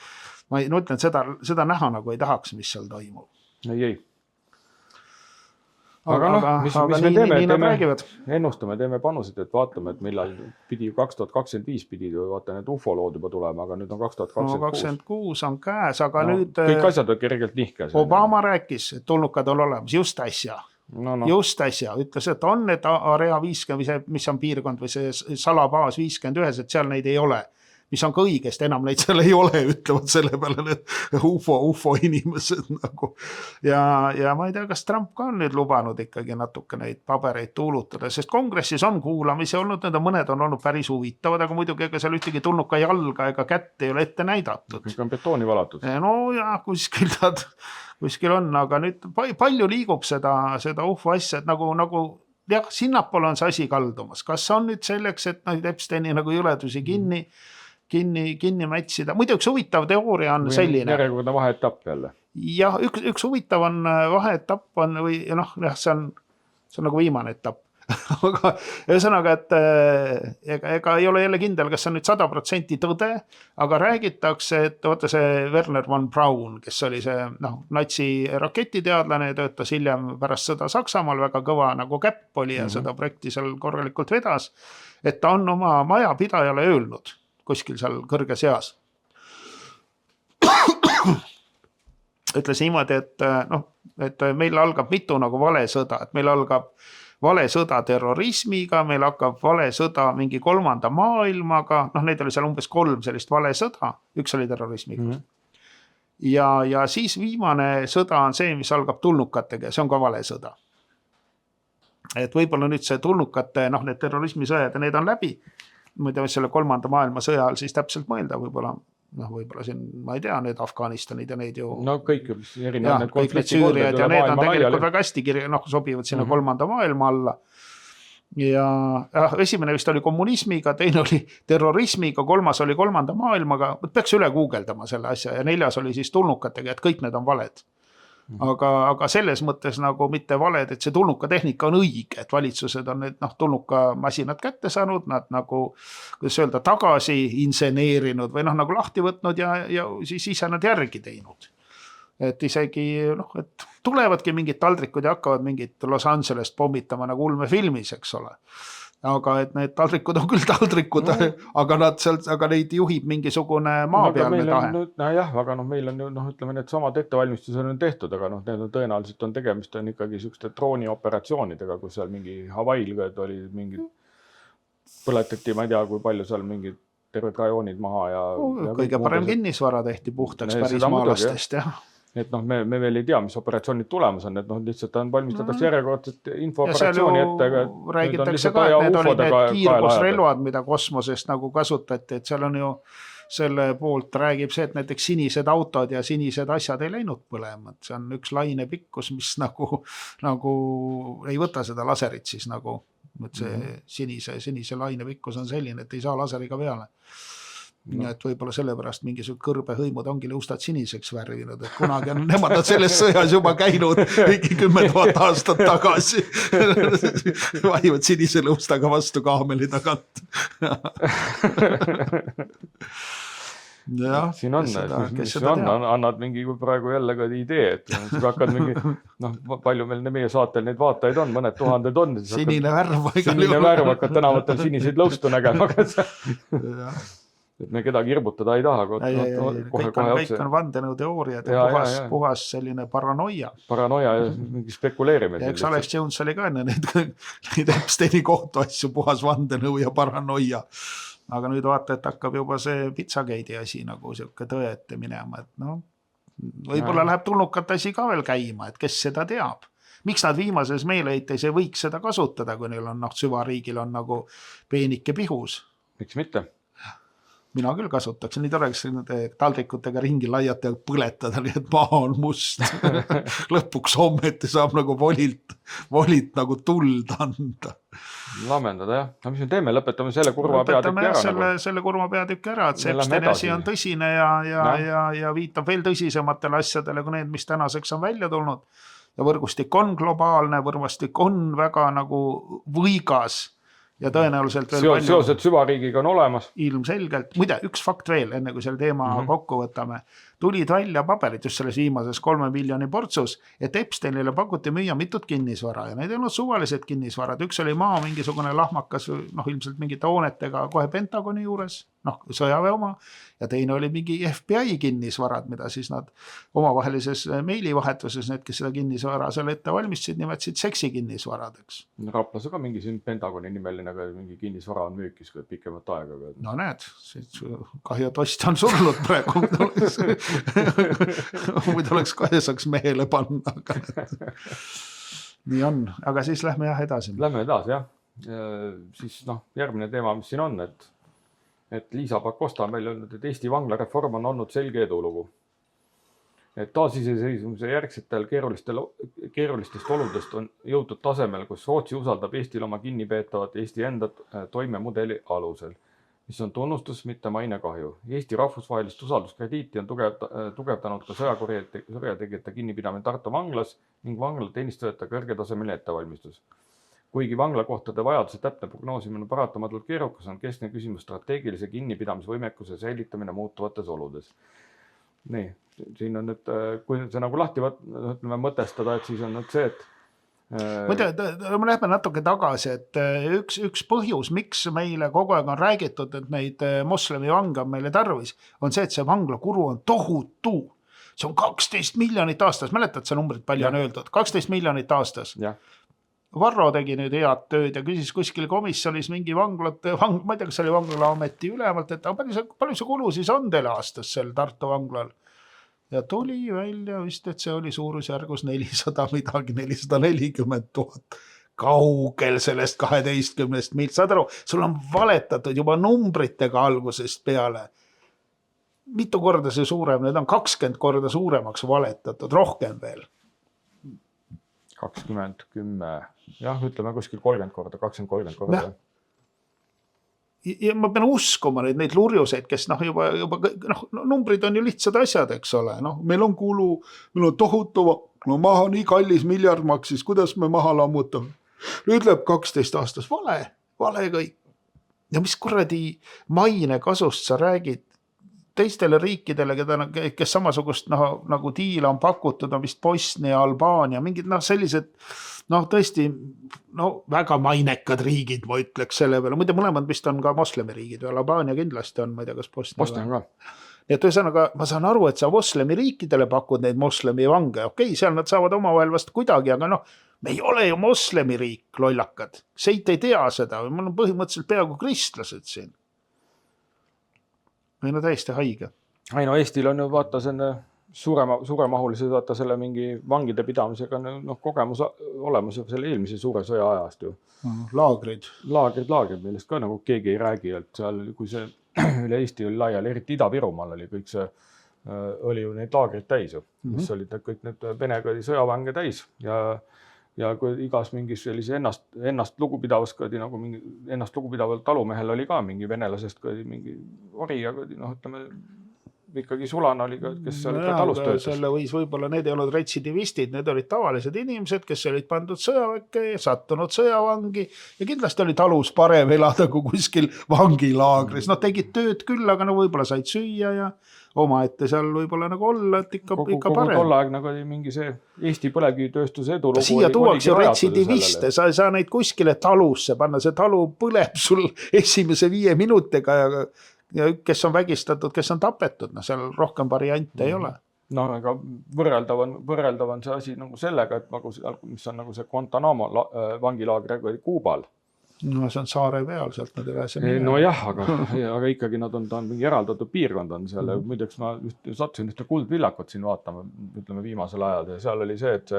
ma ütlen, seda näha nagu ei tahaks, mis seal toimub. Ei. Aga mis me teeme, ennustame, teeme panusid, et vaatame, et millal pidi 2025 pidi vaata need UFO-lood juba tulema, aga nüüd on 2026 on käes, aga nüüd kõik asjad on kergelt nihkes. Obama rääkis, et tulnukad on olemas just äsja. Just äsja ütles, et on need Area 50, mis on piirkond või see salabaas 51, et seal neid ei ole. Mis on ka õigest, enam neid seal ei ole, ütlevad selle peale need UFO inimesed nagu. Ja ma ei tea, kas Trump ka on nüüd lubanud ikkagi natuke neid pabereid tuulutada, sest kongressis on kuulamisi olnud, mõned on olnud päris huvitavad, aga muidugi ega seal ühtegi tulnuka jalga ega kätt ei ole ette näidatud. Kõik on betooni valatud. No ja kuskil on, aga nüüd palju liigub seda UFO asja, et nagu jah, sinnapoole on see asi kaldumas. Kas on nüüd selleks, et Epsteini nagu jõledusi kinni mätsida. Muidu üks huvitav teooria on selline. Järjekordne vaheetapp jälle. Jah, üks huvitav on vaheetapp on, või see on nagu viimane etapp. Aga ühesõnaga, et ega ei ole jälle kindel, kas see on nüüd 100% tõde, aga räägitakse, et vaata see Werner von Braun, kes oli see natsi raketiteadlane, töötas hiljem pärast sõda Saksamaal, väga kõva nagu käpp oli ja seda projekti seal korralikult vedas, et ta on oma majapidajale öelnud kuskil seal kõrges eas. Ütles niimoodi, et meil algab mitu nagu valesõda, et meil algab valesõda terrorismiga, meil hakkab valesõda mingi 3. maailmaga, neid oli seal umbes 3 sellist valesõda, üks oli terrorismiga. Ja siis viimane sõda on see, mis algab tulnukatega ja see on ka valesõda. Et võib-olla nüüd see tulnukate, need terrorismisõjad ja need on läbi, ma ei tea, mis selle 3. maailma sõja all siis täpselt mõelda, võib-olla siin, ma ei tea, need Afganistanid ja neid ju... kõik erinevad need konfliktikorded ja need on tegelikult väga hästi sobivad sinna 3. maailma alla. Ja esimene vist oli kommunismiga, teine oli terrorismiga, 3. oli 3. maailmaga, peaks üle guugeldama selle asja ja 4. oli siis tulnukatega, et kõik need on valed. Aga selles mõttes nagu mitte valed, et see tulnukatehnika on õige, et valitsused on need tulnukamasinad kätte saanud, nad nagu, kuidas öelda, tagasi inseneerinud või nagu lahti võtnud ja siis ise nad järgi teinud. Et isegi, et tulevadki mingid taldrikud ja hakkavad mingit Los Angelest pommitama nagu ulmefilmis, eks ole. Aga et need taldrikud on küll taldrikud, aga neid juhib mingisugune maapealne tahe. Aga meil on ju, ütleme, need samad ettevalmistused on tehtud, aga need on tõenäoliselt on tegemist on ikkagi sükste droonioperatsioonidega, kus seal mingi Havail oli mingi põletati, ma ei tea, kui palju seal mingid terved rajoonid maha ja kõige parem kinnisvara tehti puhtaks päris maalastest, jah. Et me veel ei tea, mis operatsioonid tulemas on, et lihtsalt on valmistatakse järjekordset infooperatsiooni ette. Räägitakse ka, et need olid need kiirgusrelvad, mida kosmosest nagu kasutati, et seal on ju selle poolt räägib see, et näiteks sinised autod ja sinised asjad ei läinud põlema. See on üks laine pikkus, mis nagu ei võta seda laserit siis nagu, et see sinise laine pikkus on selline, et ei saa laseriga peale. Et võibolla sellepärast mingisugune kõrbehõimud ongi lõustad siniseks värvinud, et kunagi on nemad selles sõjas juba käinud mingi 10 000 aastat tagasi. Vahivad sinise lõust aga vastu kaameli tagant. siin on, mis on, annad mingi praegu jälle ka idee, et siis hakkad mingi, palju meil meie saatel neid vaatajaid on, mõned tuhanded on. Sinine värv hakkad tänavatel siniseid lõustu nägema, et me kedagi hirmutada ei taha. Kõik on vandenõuteooriad ja puhas selline paranoia. Paranoia ja mingi spekuleerimine. Ja eks Alex Jones oli ka enne neid Epsteini kohtuasju puhas vandenõu ja paranoia. Aga nüüd vaata, et hakkab juba see Pizzagate'i asi nagu siuke tõe ette minema, et võib-olla läheb tulnukate asi ka veel käima, et kes seda teab. Miks nad viimases meeleheites ei võiks seda kasutada, kui neil on süvariigil on nagu peenike pihus? Miks mitte? Mina küll kasutaks, nii oleks taldrikutega ringi laiata ja põletada, nii et maa on must. Lõpuks hommeti saab nagu volilt nagu tuld anda. Lamendada, jah. No mis me teeme? Lõpetame selle kurva peatükki ära. Selle kurva peatükki ära, et see Epsteini asi on tõsine ja viitab veel tõsisematele asjadele kui need, mis tänaseks on välja tulnud. Ja võrgustik on globaalne, võrgustik on väga nagu võigas. Ja tõenäoliselt veel palju. Seosed süvariigiga on olemas. Ilmselgelt. Muide, üks fakt veel, enne kui selle teema kokku võtame. Tulid välja paberid just selles viimases 3 miljoni portsus, et Epsteinile pakuti müüa mitut kinnisvara ja need ei olnud suvalised kinnisvarad. Üks oli maa mingisugune lahmakas, ilmselt mingite hoonetega kohe Pentagoni juures, sõjaväe oma, ja teine oli mingi FBI kinnisvarad, mida siis nad omavahelises meilivahetuses, need, kes seda kinnisvara seal ette valmistasid, nimetasid seksi kinnisvaradeks. Raplas ka mingi siin Pentagoni nimeline, aga mingi kinnisvara on müükis pikemat aega. No näed, kahju, et ostja on surnud praegu. Muidu oleks kahesaks mehele panna. Nii on, aga siis lähme edasi. Lähme edasi, jah. Siis järgmine teema, mis siin on, et Liisa Pakosta on meil öelnud, et Eesti vanglareform on olnud selge edulugu. Et taasiseseisvumise järgsetel keerulistest oludest on jõutud tasemel, kus Rootsi usaldab Eestil oma kinnipeetavat Eesti enda toimemudeli alusel, mis on tunnustus, mitte mainekahju. Eesti rahvusvahelist usalduskrediiti on tugevdanud ka sõjategijate kinnipidamine Tartu vanglas ning vanglateenistujate kõrgetasemeline ettevalmistus. Kuigi vanglakohtade vajaduse täpne prognoosimine paratamatult keerukas, on keskne küsimus strateegilise kinnipidamisvõimekuse säilitamine muutuvates oludes. Nii, siin on nüüd, kui see nagu lahti mõtestada, et siis on nüüd see, et me lähme natuke tagasi, et üks põhjus, miks meile kogu aeg on räägitud, et neid moslemi vange on meile tarvis, on see, et see vanglakuru on tohutu. See on 12 miljonit aastas. Mäletad see numbrit palju on öeldud? 12 miljonit aastas. Varro tegi nüüd head tööd ja küsis kuskil komisjonis mingi ma ei tea, kas oli vanglaameti ülemalt, et palju see kulu siis on teil aastas seal Tartu vanglal? Ja tuli välja vist, et see oli suurusjärgus 440 000. Kaugel sellest 12 miljardist. Saad aru, sul on valetatud juba numbritega algusest peale. Mitu korda see suurem? Need on 20 korda suuremaks valetatud, rohkem veel. 20, 10, jah, ütleme kuskil 30 korda, 20-30 korda. Ja ma pean uskuma neid lurjuseid, kes juba numbrid on ju lihtsad asjad, eks ole. Meil on kulu, meil on tohutu, maha nii kallis miljard maksis, kuidas me maha lammutame. Nüüd läheb 12 aastas vale kõik. Ja mis kuradi maine kasust sa räägid teistele riikidele, kes samasugust nagu diila on pakutud, on vist Bosnia, Albaania, mingid sellised tõesti väga mainekad riigid, ma ütleks selle peale. Muide, mõlemad vist on ka moslemi riigid, Albaania kindlasti on, ma ei tea, kas Bosnia on ka. Nii et ühesõnaga, ma saan aru, et sa moslemi riikidele pakud neid moslemi vange. Okei, seal nad saavad omavahel vast kuidagi, aga me ei ole ju moslemi riik, lollakad. Seit ei tea seda, mul on põhimõtteliselt peaaegu kristlased siin. Või täiesti haige. Eestil on ju vaata suuremahulised vaata selle mingi vangide pidamisega kogemus olemas selle eelmise suure sõja ajast ju. Laagrid, millest ka nagu keegi ei räägi, et seal, kui see üle Eesti oli laial, eriti Ida-Virumaal oli kõik see, oli ju neid laagrid täis ju, mis olid kõik need Vene sõjavange täis ja kui igas mingis sellise ennast lugupidavas nagu mingi ennast lugupidaval talumehel oli ka mingi venelasest mingi ori ja ütleme ikkagi Sulana oli ka, kes seal ka talus töötas. Selle võis võib-olla, need ei olnud retsidivistid, need olid tavalised inimesed, kes olid pandud sõjaväkke ja sattunud sõjavangi ja kindlasti oli talus parem elada kui kuskil vangilaagris. Nad tegid tööd küll, aga no võib-olla said süüa ja omaette seal võib-olla nagu olla, et ikka parem. Kogu aeg nagu oli mingi see Eesti põlevkivitööstuse edulugu. Siia tuuaks ju retsidiviste, sa ei saa neid kuskile talusse panna, see talu põleb sul esimese 5 minutiga ja kes on vägistatud, kes on tapetud, no seal rohkem variante ei ole. No aga võrreldav on see asi nagu sellega, et nagu, mis on nagu see Guantanamo vangilaagri Kuubal. No see on saare peal, sealt nad ei pääse. No jah, aga ikkagi nad on mingi eraldatud piirkond on seal. Muideks ma sattusin ühte kuldvillakut siin vaatama, ütleme viimasel ajal ja seal oli see, et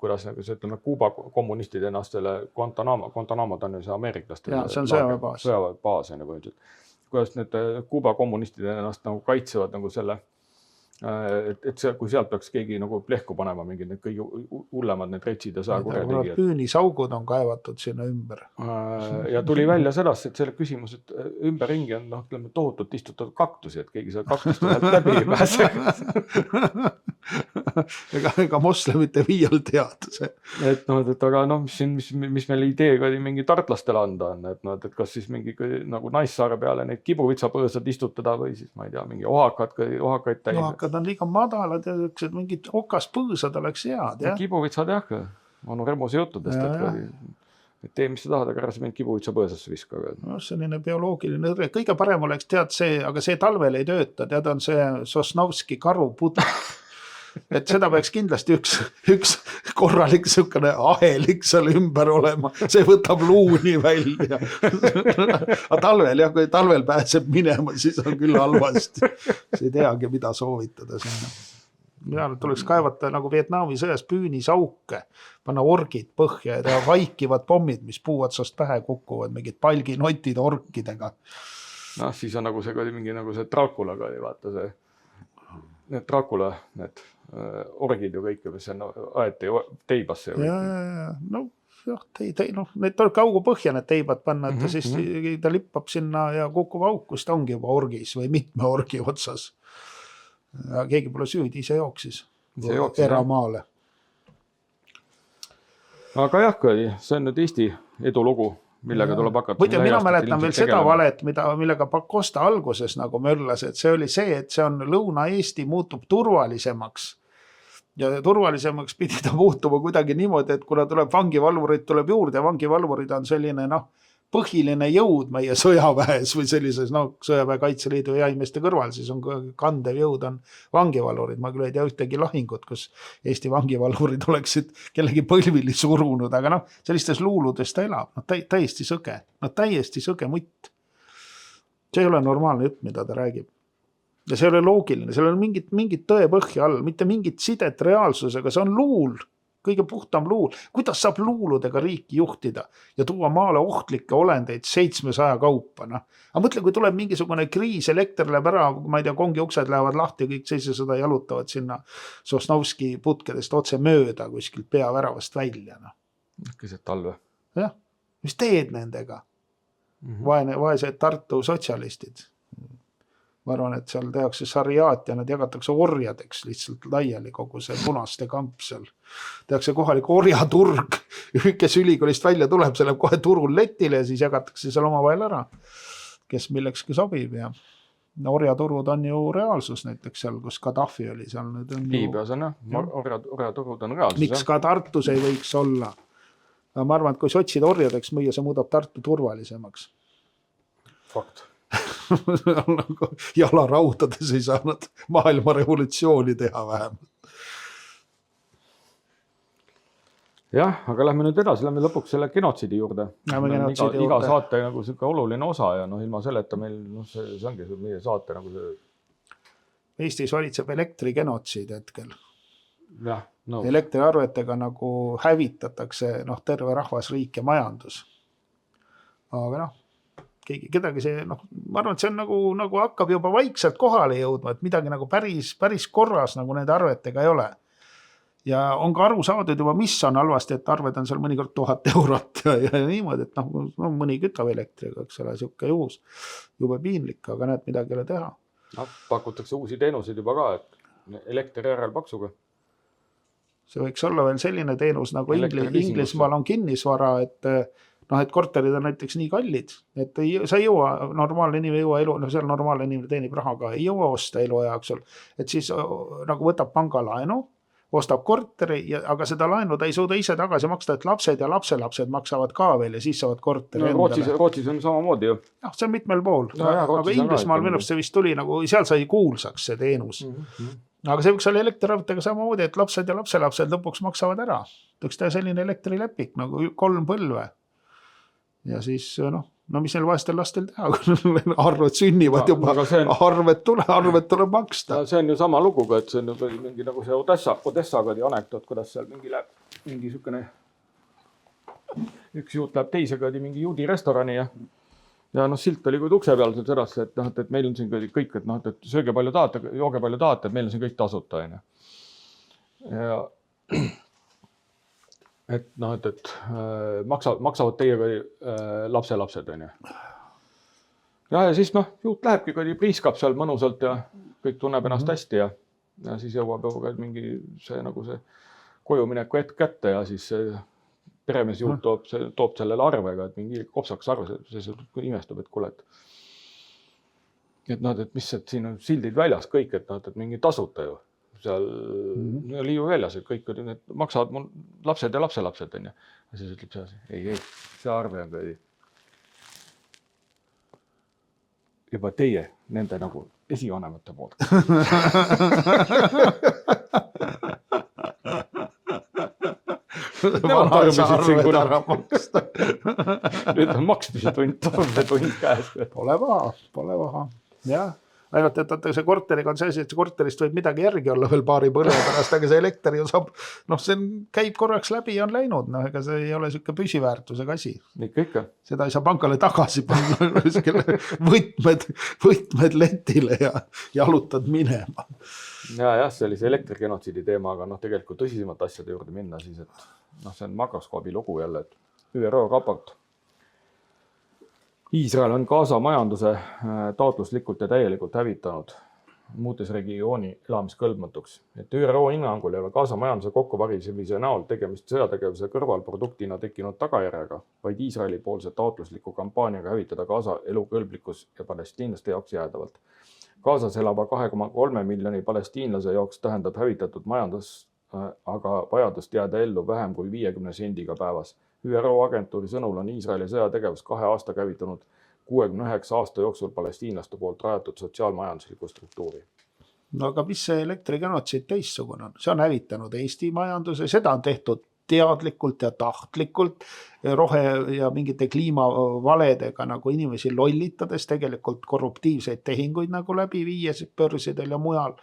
kuidas nagu see, ütleme, Kuuba kommunistid ennast selle Guantanamo on ju see ameeriklaste sõjaväebaas, kuidas need Kuuba kommunistid ennast nagu kaitsevad nagu selle, et see, kui sealt peaks keegi nagu plehku panema mingid need kõige hullemad need retsid ja sõjakurjategijad. Püünisaugud on kaevatud sinna ümber. Ja tuli välja sellest, et selle küsimus, et ümberringi on tohutult istutatud kaktusi, et keegi seal kaktust läbi ei pääse. ega moslemite viial teada see. Et aga mis meil ideega oli mingi tartlastele anda on, et kas siis mingi nagu Naissaare peale neid kibuvitsapõõsad istutada või siis ma ei tea, mingi ohakaid täis. Ohakad on liiga madalad ja mingid okaspõõsad oleks head. Kibuvitsad jah, Anu Remuse juttudest, et tee, mis sa tahad, aga ära sa mind kibuvitsapõõsasse viska. No selline bioloogiline õrre. Kõige parem oleks tead see, aga see talvel ei tööta, tead on see Sosnovski karupuda. Et seda peaks kindlasti üks korralik sõukene ahelik seal ümber olema, see võtab luuni välja. Aga talvel, jah, kui talvel pääseb minema, siis on küll halvasti. See ei teagi, mida soovitada sinna. Mina tuleks kaevata nagu Vietnami sõjas püünisauke, panna orgid põhja ja teha vaikivad pommid, mis puu otsast pähe kukuvad, mingid palginotid orkidega. No siis on nagu see mingi nagu see Draculaga oli, vaata see. Need Dracula, need orgid ju kõik, mis aeti teibasse. No jah, need tuleb kaugu põhja need teibad panna, et siis ta lippab sinna ja kukub aukus, ta ongi juba orgis või mitme orgi otsas. Ja keegi pole süüdi, ise jooksis eramaale. Aga jah, see on nüüd Eesti edulugu, millega tuleb hakata. Võite, mina mäletan veel seda valet, millega Pakosta alguses nagu möllas, et see oli see, et see on Lõuna-Eesti muutub turvalisemaks. Ja turvalisemaks pidi ta muutuma kuidagi niimoodi, et kuna tuleb vangivalvurid tuleb juurde ja vangivalvurid on selline põhiline jõud meie sõjaväes või sellises sõjaväe Kaitseliidu ja jahimeeste kõrval, siis on kandev jõud on vangivalvurid. Ma küll ei tea ühtegi lahingut, kus Eesti vangivalvurid oleksid kellegi põlvili surunud, aga sellistes luuludes ta elab. Täiesti sõge mutt. See ei ole normaalne jutt, mida ta räägib. Ja see ei ole loogiline, seal on mingit tõepõhja all, mitte mingit sidet reaalsusega, see on luul, kõige puhtam luul. Kuidas saab luuludega riiki juhtida ja tuua maale ohtlikke olendeid 700 kaupa? Aga mõtle, kui tuleb mingisugune kriis, elekter läheb ära, ma ei tea, kongi uksed lähevad lahti ja kõik 700 jalutavad sinna Sosnovski putkedest otse mööda kuskilt peaväravast välja. Keset talve. Jah, mis teed nendega? Vaesed Tartu sotsialistid. Ma arvan, et seal tehakse sariaat ja nad jagatakse orjadeks lihtsalt laiali kogu see punaste kamp seal. Tehakse kohalik orjaturg, kes ülikoolist välja tuleb, see läheb kohe turul letile ja siis jagatakse seal oma vahel ära, kes millekski sobib. Ja orjaturud on ju reaalsus näiteks seal, kus Gaddafi oli seal. Liibüas on orjaturud on reaalsus. Miks ka Tartus ei võiks olla? Ma arvan, et kui sotsid orjadeks müüa, see muudab Tartu turvalisemaks. Fakt. Jalaraudades ei saanud maailma revolutsiooni teha vähemalt. Jah, aga lähme nüüd edasi, lähme lõpuks selle genotsiidi juurde. Iga saate nagu selline oluline osa ja ilma selleta meil, see ongi meie saate nagu see. Eestis valitseb elektrigenotsiid hetkel. Jah, no. Elektriarvetega nagu hävitatakse terve rahvas, riik ja majandus. Aga kedagi see, ma arvan, et see on nagu hakkab juba vaikselt kohale jõudma, et midagi nagu päris korras nagu nende arvetega ei ole. Ja on ka aru saadud juba, mis on halvasti, et arved on seal mõnikord 1000 eurot ja niimoodi, et mõni kütab elektriga, eks ole, siuke juhus. Jube piinlik, aga näed, midagi ei ole teha. Pakutakse uusi teenuseid juba ka, et elektri järel paksuga. See võiks olla veel selline teenus nagu Elektriliisingusse. Inglismaal on kinnisvara, et korterid on näiteks nii kallid, et sa ei jõua, normaalne inimene ei jõua elu, seal normaalne inimene teenib rahaga, ei jõua osta eluaja jooksul. Et siis nagu võtab pangalaenu, ostab korteri, aga seda laenu ta ei suuda ise tagasi maksta, et lapsed ja lapselapsed maksavad ka veel ja siis saavad korteri endale. Rootsis on samamoodi ju. See on mitmel pool, aga Inglismaal minust see vist tuli nagu, seal sai kuulsaks see teenus. Aga see võiks olla elektriarvutega samamoodi, et lapsed ja lapselapsed lõpuks maksavad ära. Võiks teha selline elektrilepik nagu 3 põlve. Ja siis, mis neil vaestel lastel teha, kui arved sünnivad juba, arved tuleb maksta. See on ju sama luguga, et see on ju mingi nagu see Odessaga anekdoot, kuidas seal mingi sükene üks juut läheb teisega mingi juudi restorani ja silt oli kui ukse peal sedasi, et meil on siin kõik, et sööge palju tahate, jooge palju tahate, et meil on siin kõik tasuta. Ja et maksavad teiega lapselapsed. Ja siis juut lähebki, priiskab seal mõnusalt ja kõik tunneb ennast hästi ja siis jõuab mingi see koju mineku hetk kätte ja siis peremees juut toob sellele arvega, et mingi kopsaks arve, see imestab, et kuule, et mis siin on sildid väljas kõik, et mingi tasuta ju. Seal oli ju väljas, et kõik maksavad mul lapsed ja lapselapsed. Ja siis ütleb see asi, ei, see arve on juba teie, nende nagu esivanemate poolt. Nemad tarbisid siin kuna maksta. Nüüd on maksmise tund käes. Pole vaha. Jah. Ainult, et see korteriga on see, et korterist võib midagi järgi olla veel paari põlve pärast, aga see elektri saab, see käib korraks läbi ja on läinud, ega see ei ole selline püsiväärtusega asi. Ikka. Seda ei saa pankale tagasi panna, võtmed letile ja jalutad minema. Ja, see oli see elektrigenotsiidi teema, aga tegelikult tõsisemalt asjade juurde minna, siis et see on makroskoobi lugu jälle, et ÜRO raport. Iisrael on Gaza majanduse taotluslikult ja täielikult hävitanud, muutes regiooni elamiskõlbmatuks. Et ÜRO hinnangul ei ole Gaza majanduse kokkuvarisemise näol tegemist sõjategevuse kõrvalproduktina tekkinud tagajärjega, vaid Iisraeli poolse taotlusliku kampaaniaga hävitada Gaza elukõlblikkus ja palestiinlaste jaoks jäädavalt. Gazas elava 2,3 miljoni palestiinlase jaoks tähendab hävitatud majandus, aga vajadust jääda ellu vähem kui 50 sendiga päevas. ÜRO agentuuri sõnul on Iisraeli sõjategevus 2 aasta käivitunud 69 aasta jooksul palestiinlaste poolt rajatud sotsiaalmajandusliku struktuuri. Aga mis see elektrigenotsiid teistsugune on? See on hävitanud Eesti majanduse, seda on tehtud teadlikult ja tahtlikult rohe- ja mingite kliimavaledega nagu inimesi lollitades tegelikult korruptiivseid tehinguid nagu läbi viies börsidel ja mujal.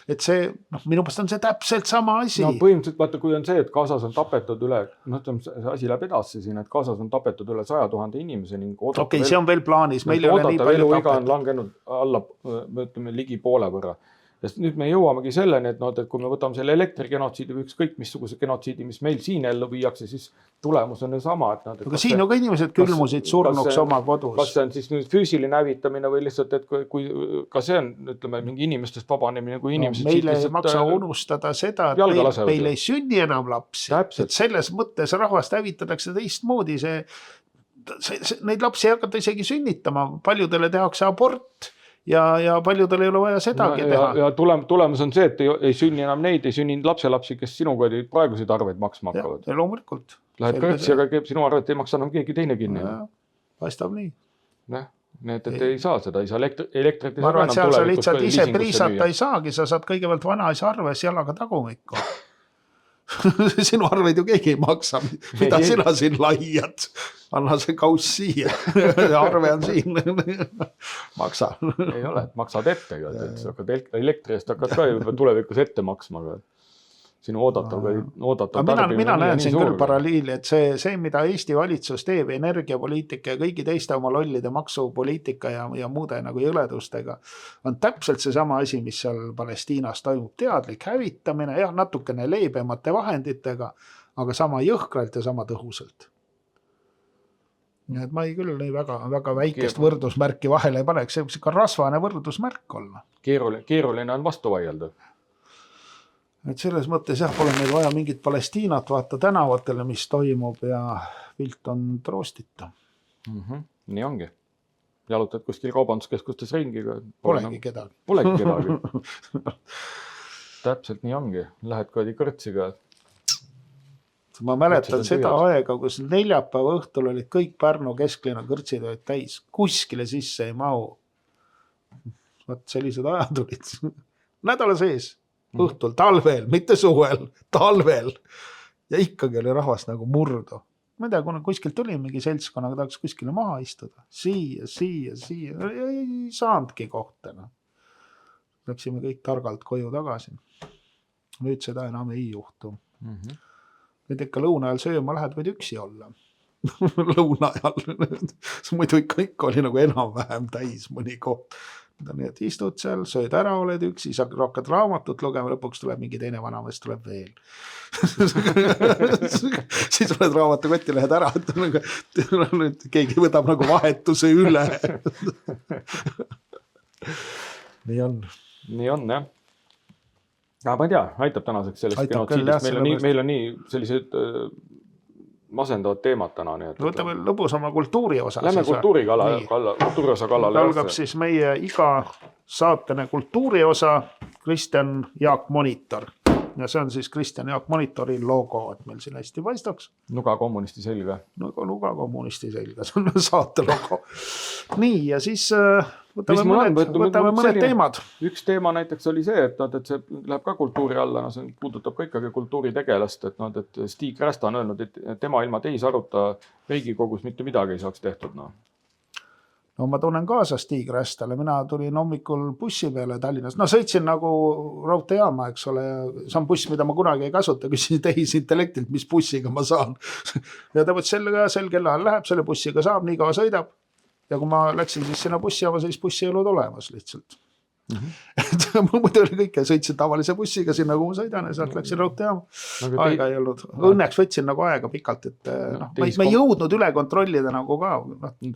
Et see, minu pärast on see täpselt sama asi. Põhimõtteliselt vaata, kui on see, et Gazas on tapetud üle, see asi läheb edasi siin, et Gazas on tapetud üle 100 000 inimese ning Okei, see on veel plaanis. Meil ei ole nii palju tapetud. On langenud alla, ligi poole võrra. Ja nüüd me jõuamegi selleni, et kui me võtame selle elektrigenotsiidi või ükskõik missuguse genotsiidi, mis meil siin ellu viiakse, siis tulemus on sama. Aga siin on ka inimesed külmusid surnuks oma kodus. Kas see on siis nüüd füüsiline hävitamine või lihtsalt, et kui ka see on, ütleme, mingi inimestest vabanemine, kui inimesed meile ei maksa unustada seda, et meil ei sünni enam lapsi. Et selles mõttes rahvast hävitatakse teistmoodi. Neid lapsi ei hakata isegi sünnitama. Paljudele tehakse abort. Ja paljudel ei ole vaja sedagi teha. Ja tulemus on see, et ei sünni enam neid, ei sünni lapselapsi, kes sinuga praeguseid arveid maksma hakkavad. Ja loomulikult. Lähed kõrtsi, aga sinu arvet ei maksa enam keegi teine kinni. Paistab nii. Nii et ei saa seda, ei saa elektrit. Ma arvan, et seal sa lihtsalt ise priisata ei saagi, sa saad kõigepealt vanaisa arves jalaga tagumikku. Sinu arveid ju keegi ei maksa, mida sina siin laiad. Anna see kauss siia, arve on siin, maksa. Ei ole, et maksad ette, et elektri eest hakkad ka juba tulevikus ette maksma. Sinu oodatav tarbimine. Mina näen siin küll paralliili, et see, mida Eesti valitsus teeb energiapoliitika ja kõigi teiste oma lollide maksupoliitika ja muude nagu jõledustega, on täpselt see sama asi, mis seal Palestiinas toimub. Teadlik hävitamine ja natukene leibemate vahenditega, aga sama jõhkralt ja sama tõhusalt. et ma ei küll nii väga väikest võrdusmärki vahele ei paneks, see võiks ikka rasvane võrdusmärk olla. Keeruline on vastu vaielda. Et selles mõttes jah, pole meil vaja mingit Palestiinat vaata tänavatele, mis toimub ja pilt on troostita. Nii ongi. Jalutad kuskil kaubanduskeskustes ringi. Polegi kedagi. Polegi kedagi. Täpselt nii ongi. Lähed koodi kõrtsiga. Ma mäletan seda aega, kus neljapäeva õhtul olid kõik Pärnu kesklinna kõrtsid olid täis. Kuskile sisse ei mahu. Vaat sellised ajad olid. Nädala sees. Õhtul, talvel, mitte suvel, talvel. Ja ikkagi oli rahvas nagu murdu. Ma ei tea, kuna kuskilt tuli mingi seltskonnaga, tahaks kuskile maha istuda. Siia. Ei saandki kohtena. Läksime kõik targalt koju tagasi. Nüüd seda enam ei juhtu. Nüüd ikka lõuna ajal sööma lähed, võid üksi olla. Lõuna ajal. Muidu ikka oli nagu enam-vähem täis mõni koht. Nii, et istud seal, sööd ära, oled üksi, sa hakkad raamatut lugema, lõpuks tuleb mingi teine vanamees, tuleb veel. Siis oled raamatukotti, lähed ära, et keegi võtab nagu vahetuse üle. Nii on. Nii on, jah. Aga ma ei tea, aitab tänaseks sellest genotsiidist. Meil on nii sellised masendavad teemad täna. Nii, võtame lõbusama kultuuri osa. Lähme kultuuri osa kallale. Algab siis meie iga saatene kultuuri osa Kristjan Jaak Monitor. Ja see on siis Kristjan Jaak Monitori logo, et meil siin hästi paistaks. Nuga kommunisti selga. Nuga kommunisti selga, see on saate logo. Nii, ja siis võtame mõned teemad. Üks teema näiteks oli see, et see läheb ka kultuuri alla, see puudutab ka ikkagi kultuuritegelast, et Stig Rästa on öelnud, et tema ilma tehisaruta Riigikogus mitte midagi ei saaks tehtud. No ma tunnen kaasa Stig Rästale, mina tulin hommikul bussi peale Tallinnas. No sõitsin nagu raudteejaama, eks ole, see on buss, mida ma kunagi ei kasuta, küsin tehisintellektilt, mis bussiga ma saan. Ja ta võt sellega sel kellahal läheb, selle bussiga saab, nii kaua sõidab. Ja kui ma läksin siis sinna bussijaama, siis bussi ei olnud olemas lihtsalt. Muidu oli kõik, sõitsin tavalise bussiga sinna, kuhu ma sõidan ja sealt läksin raudteejaama. Aega ei olnud. Õnneks võtsin nagu aega pikalt, et ma ei jõudnud üle kontrollida nagu ka.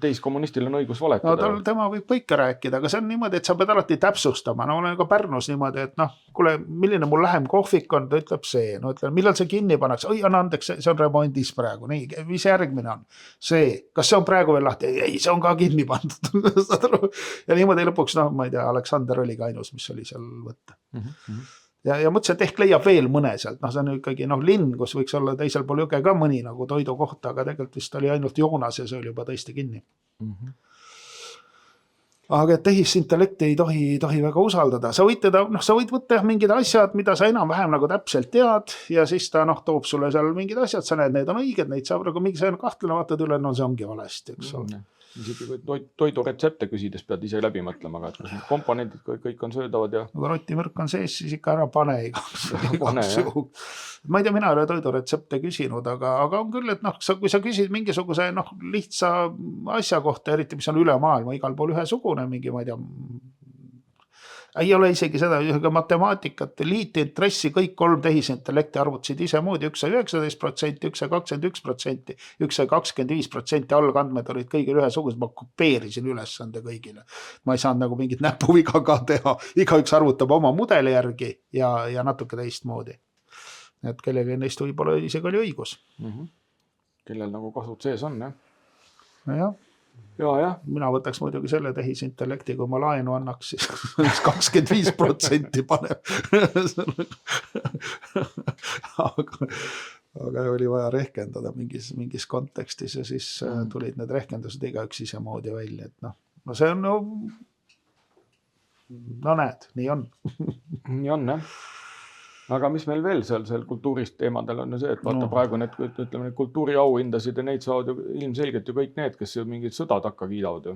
Teiskommunistil on õigus valetada. No tema võib kõike rääkida, aga see on niimoodi, et sa pead alati täpsustama. No olen ka Pärnus niimoodi, et kuule, milline mul lähem kohvik on, ta ütleb see. No ütleb, millal see kinni pannakse? Oi, anna andeks, see on remondis praegu. Nii, mis järgmine on? See. Kas see on praegu veel lahti? Ei, see on ka kinni pandud. Ja niimoodi lõpuks, ma ei tea, Aleksander oli ka ainus, mis oli seal võtta. Ja mõtlesin, et ehk leiab veel mõne sealt. See on ikkagi linn, kus võiks olla teisel pool jõge ka mõni nagu toidu kohta, aga tegelikult vist oli ainult Joonas ja see oli juba tõesti kinni. Aga tehisintellekti ei tohi väga usaldada. Sa võid võtta mingid asjad, mida sa enam-vähem nagu täpselt tead ja siis ta toob sulle seal mingid asjad, sa näed, need on õiged, neid saab nagu mingi kahtlane vaatad üle, see ongi valesti, eks ole. Isegi toidu retsepte küsides pead ise läbi mõtlema, aga et kas komponendid kõik on söödavad ja... Kui rotimürk on sees, siis ikka ära pane igaks juhu. Ma ei tea, mina ei ole toidu retsepte küsinud, aga on küll, et kui sa küsid mingisuguse lihtsa asja kohta, eriti mis on üle maailma, igal pool ühesugune, mingi, ma ei tea, ei ole isegi seda matemaatikat, liitintressi, kõik 3 tehisintellekti arvutasid ise moodi, üks sai 19%, üks sai 21%, üks sai 25%, algandmed olid kõigil ühesugused, ma kopeerisin ülesande kõigile. Ma ei saanud nagu mingit näpuviga ka teha, igaüks arvutab oma mudeli järgi ja natuke teist moodi. Et kellegi neist võib-olla isegi oli õigus. Kellel nagu kasud sees on, jah? Jah. Ja. Mina võtaks muidugi selle tehisintellekti, kui ma laenu annaks, siis 25% paneb. Aga oli vaja rehkendada mingis kontekstis ja siis tulid need rehkendused igaüks ise moodi välja. Et see on, näed, nii on. Nii on, jah. Aga mis meil veel seal kultuurist teemadel on see, et vaata praegu need kultuuriauhindasid ja neid saavad ju ilmselgelt ju kõik need, kes mingid sõdad hakka kiidavad ju.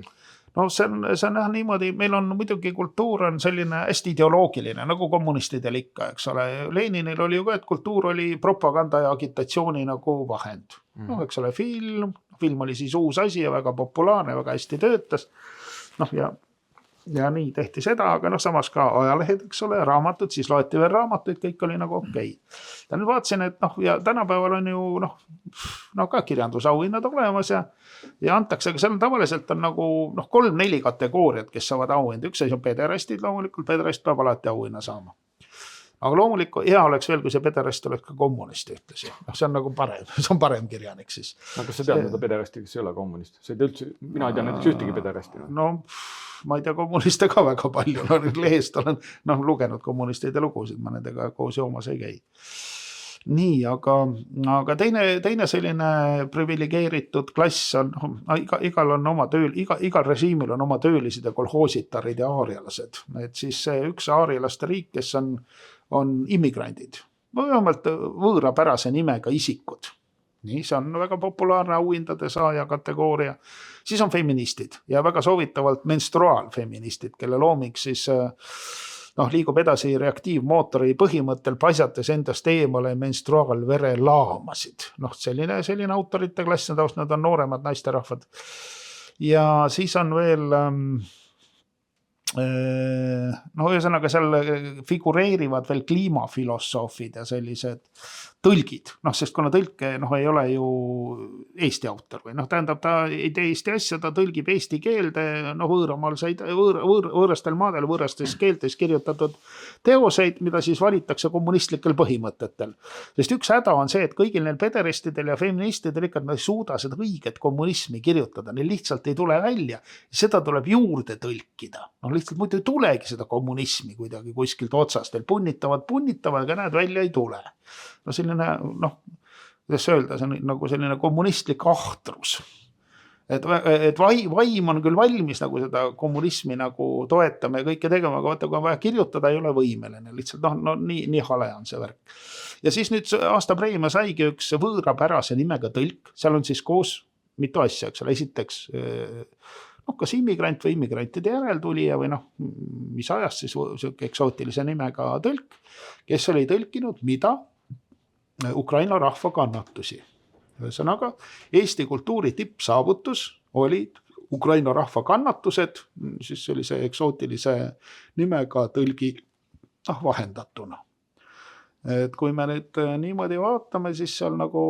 No see on jah niimoodi, meil on muidugi kultuur on selline hästi ideoloogiline, nagu kommunistidel ikka, eks ole. Leninil oli ju ka, et kultuur oli propaganda ja agitatsiooni nagu vahend. Eks ole, film oli siis uus asi ja väga populaarne, väga hästi töötas. Ja ja nii tehti seda, aga noh, samas ka ajalehed, eks ole, raamatud, siis loeti veel raamatuid, kõik oli nagu okei. Ja nüüd vaatasin, et noh, ja tänapäeval on ju noh ka kirjandusauhinnad olemas ja antakse, aga seal tavaliselt on nagu 3-4 kategooriat, kes saavad auhinda. Üks asi on pederastid, loomulikult pederast peab alati auhinna saama. Aga loomulikult hea oleks veel, kui see pederast oleks ka kommunist ühtlasi. See on nagu parem, see on parem kirjanik siis. Aga kas sa tead mõnda pederasti, kes ei ole kommunist? Mina ei tea näiteks ühtegi pederasti. No ma ei tea kommuniste ka väga palju. Lehest olen lugenud kommunistide lugusid, ma nendega koos joomas ei käi. Nii, aga teine selline privilegeeritud klass on, igal on oma tööl, igal režiimil on oma töölised ja kolhoositarid ja aarialased. Et siis üks aarialaste riik, kes on immigrandid, vähemalt võõrapärase nimega isikud. Nii, see on väga populaarne auhindade saaja kategooria. Siis on feministid ja väga soovitavalt menstruaalfeministid, kelle looming siis liigub edasi reaktiivmootori põhimõttel, paisates endast eemale menstruaalvere laamasid. Selline autorite klass, nad on nooremad naisterahvad. Ja siis on veel ühesõnaga seal figureerivad veel kliimafilosoofid ja sellised tõlgid, sest kuna tõlke ei ole ju Eesti autor või tähendab, ta ei tee Eesti asja, ta tõlgib eesti keelde võõrastel maadel, võõrastes keeltes kirjutatud teoseid, mida siis valitakse kommunistlikel põhimõtetel. Sest üks häda on see, et kõigil neil pederistidel ja feministidel ikka ei suuda seda õiget kommunismi kirjutada, neil lihtsalt ei tule välja. Seda tuleb juurde tõlkida. Lihtsalt muidu ei tulegi seda kommunismi kuidagi kuskilt otsast. Teil punnitavad, aga näed, välja ei tule. Selline, kuidas öelda, see on nagu selline kommunistlik ahtrus. Et vaim on küll valmis nagu seda kommunismi nagu toetama ja kõike tegema, aga vaata, kui on vaja kirjutada, ei ole võimeline. Lihtsalt nii hale on see värk. Ja siis nüüd aasta preemia saigi üks võõrapärase nimega tõlk. Seal on siis koos mitu asja, eks ole. Esiteks kas immigrant või immigrantide järeltulija või mis ajast siis eksootilise nimega tõlk, kes oli tõlkinud mida? Ukraina rahva kannatusi. Ühesõnaga, Eesti kultuuri tippsaavutus olid Ukraina rahva kannatused, siis sellise eksootilise nimega tõlgi vahendatuna. Et kui me nüüd niimoodi vaatame, siis seal nagu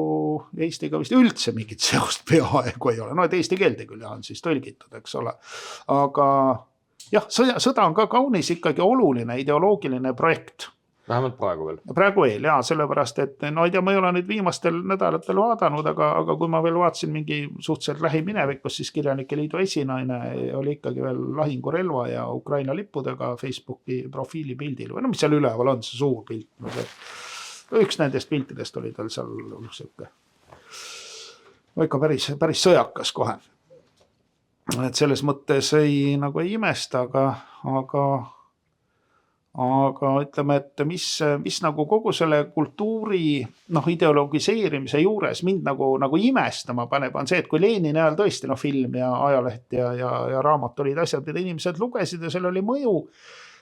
Eestiga vist üldse mingit seost peaaegu ei ole. Et eesti keelde küll on siis tõlgitud, eks ole. Aga jah, sõda on ka kaunis ikkagi oluline ideoloogiline projekt. Vähemalt praegu veel. Praegu veel, jaa, sellepärast, et ma ei ole nüüd viimastel nädalatel vaadanud, aga kui ma veel vaatasin mingi suhteliselt lähiminevikus, siis Kirjanike Liidu esinaine oli ikkagi veel lahingurelva ja Ukraina lippudega Facebooki profiili pildil. Või mis seal üleval on, see suur pilt. Üks nendest piltidest oli tal seal ikka päris sõjakas kohe. Et selles mõttes ei imesta, aga ütleme, et mis nagu kogu selle kultuuri ideologiseerimise juures mind nagu imestama paneb, on see, et kui Lenini ajal tõesti film ja ajaleht ja raamat olid asjad, mida inimesed lugesid ja seal oli mõju,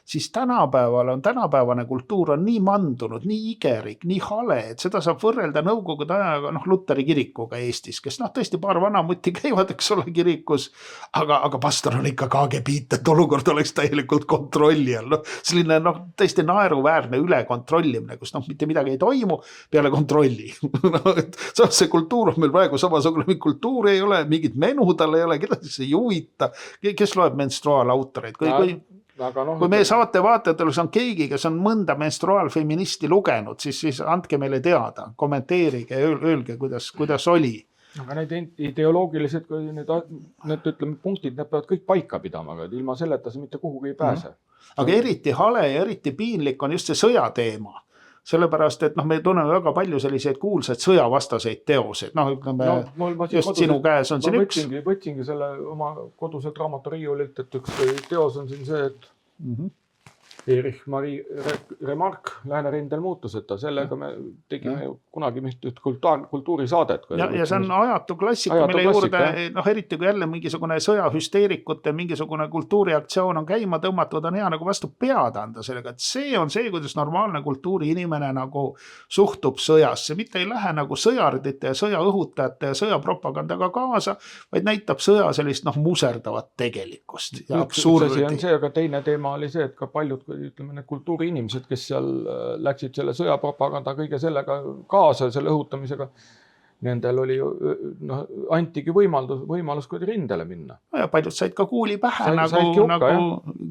siis tänapäevane kultuur on nii mandunud, nii igerik, nii hale, et seda saab võrrelda nõukogude ajaga Luteri kirikuga Eestis, kes tõesti paar vanamutti käivad, eks ole, kirikus, aga pastor on ikka KGB-t, et olukord oleks täielikult kontrolli all. Selline tõesti naeruväärne ülekontrollimine, kus mitte midagi ei toimu peale kontrolli. See kultuur on meil praegu samasugune, kultuur ei ole, mingit menu tal ei ole, keda siis ei huvita, kes loeb menstruaalautoreid, kui meie saatevaatajatele on keegi, kes on mõnda menstruaalfeministi lugenud, siis andke meile teada, kommenteerige ja öelge, kuidas oli. Aga need ideoloogilised need punktid, need peavad kõik paika pidama, aga ilma selleta see mitte kuhugi ei pääse. Aga eriti hale ja eriti piinlik on just see sõjateema. Sellepärast, et me tunneme väga palju selliseid kuulsaid sõjavastaseid teoseid. Just sinu käes on siin üks. Võtsingi selle oma koduselt raamaturiiulilt, et üks teos on siin see, et Erich-Marie Remarque Läänerindel muutus, et sellega me tegime ju kunagi üht kultuurisaadet. Ja see on ajatu klassika, mille juurde, eriti kui jälle mingisugune sõjahüsteerikute, mingisugune kultuuriaktsioon on käima tõmmatud, on hea nagu vastu pead anda sellega, et see on see, kuidas normaalne kultuuriinimene nagu suhtub sõjasse, mitte ei lähe nagu sõjardite ja sõjaõhutajate ja sõjapropagandaga kaasa, vaid näitab sõja sellist muserdavat tegelikkust ja absurdi. See, aga teine teema oli see, et ka paljud ütleme, need kultuuriinimesed, kes seal läksid selle sõjapropaganda kõige sellega kaasa, selle õhutamisega, nendel oli ju, antigi võimalus rindele minna. Ja paljud said ka kuuli pähe nagu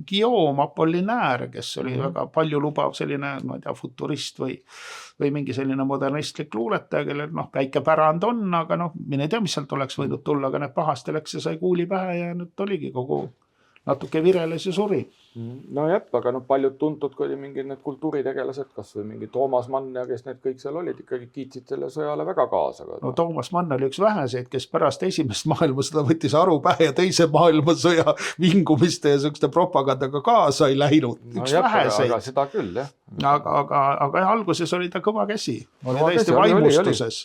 Guillaume Apollinaire, kes oli väga palju lubav selline, ma ei tea, futurist või mingi selline modernistlik luuletaja, kellel väike pärand on, aga mine tea, mis sealt oleks võinud tulla, aga need pahasti läks ja sai kuuli pähe ja nüüd oligi kogu natuke vireles ja suri. No jah, aga paljud tuntud, kui oli mingid need kultuuritegelased, kas või mingi Toomas Mann ja kes need kõik seal olid, ikkagi kiitsid selle sõjale väga kaasa. Toomas Mann oli üks väheseid, kes pärast esimest maailmasõda võttis aru pähe ja teise maailmasõja vingumiste ja selliste propagandaga kaasa ei läinud. Üks väheseid. Aga seda küll, jah. Aga alguses oli ta kõva käsi. Oli täiesti vaimustuses.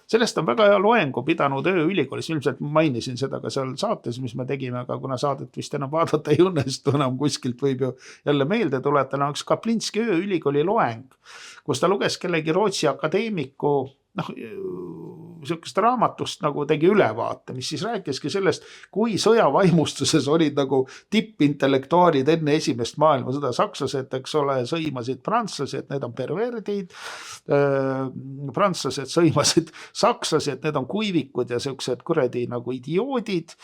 Sellest on väga hea loengu pidanud ööülikoolis, ilmselt mainisin seda ka seal saates, mis me tegime, aga kuna saadet vist enam vaadata ei õnnestu enam kuskilt võib ju jälle meelde tuletada, üks Kaplinski ööülikooli loeng, kus ta luges kellegi Rootsi akadeemiku niisugust raamatust nagu tegi ülevaate, mis siis rääkiski sellest, kui sõjavaimustuses olid nagu tippintellektuaalid enne esimest maailmasõda. Sakslased, eks ole, sõimasid prantslased, need on perverdid, prantslased sõimasid sakslasi, et need on kuivikud ja sellised kuredi nagu idioodid,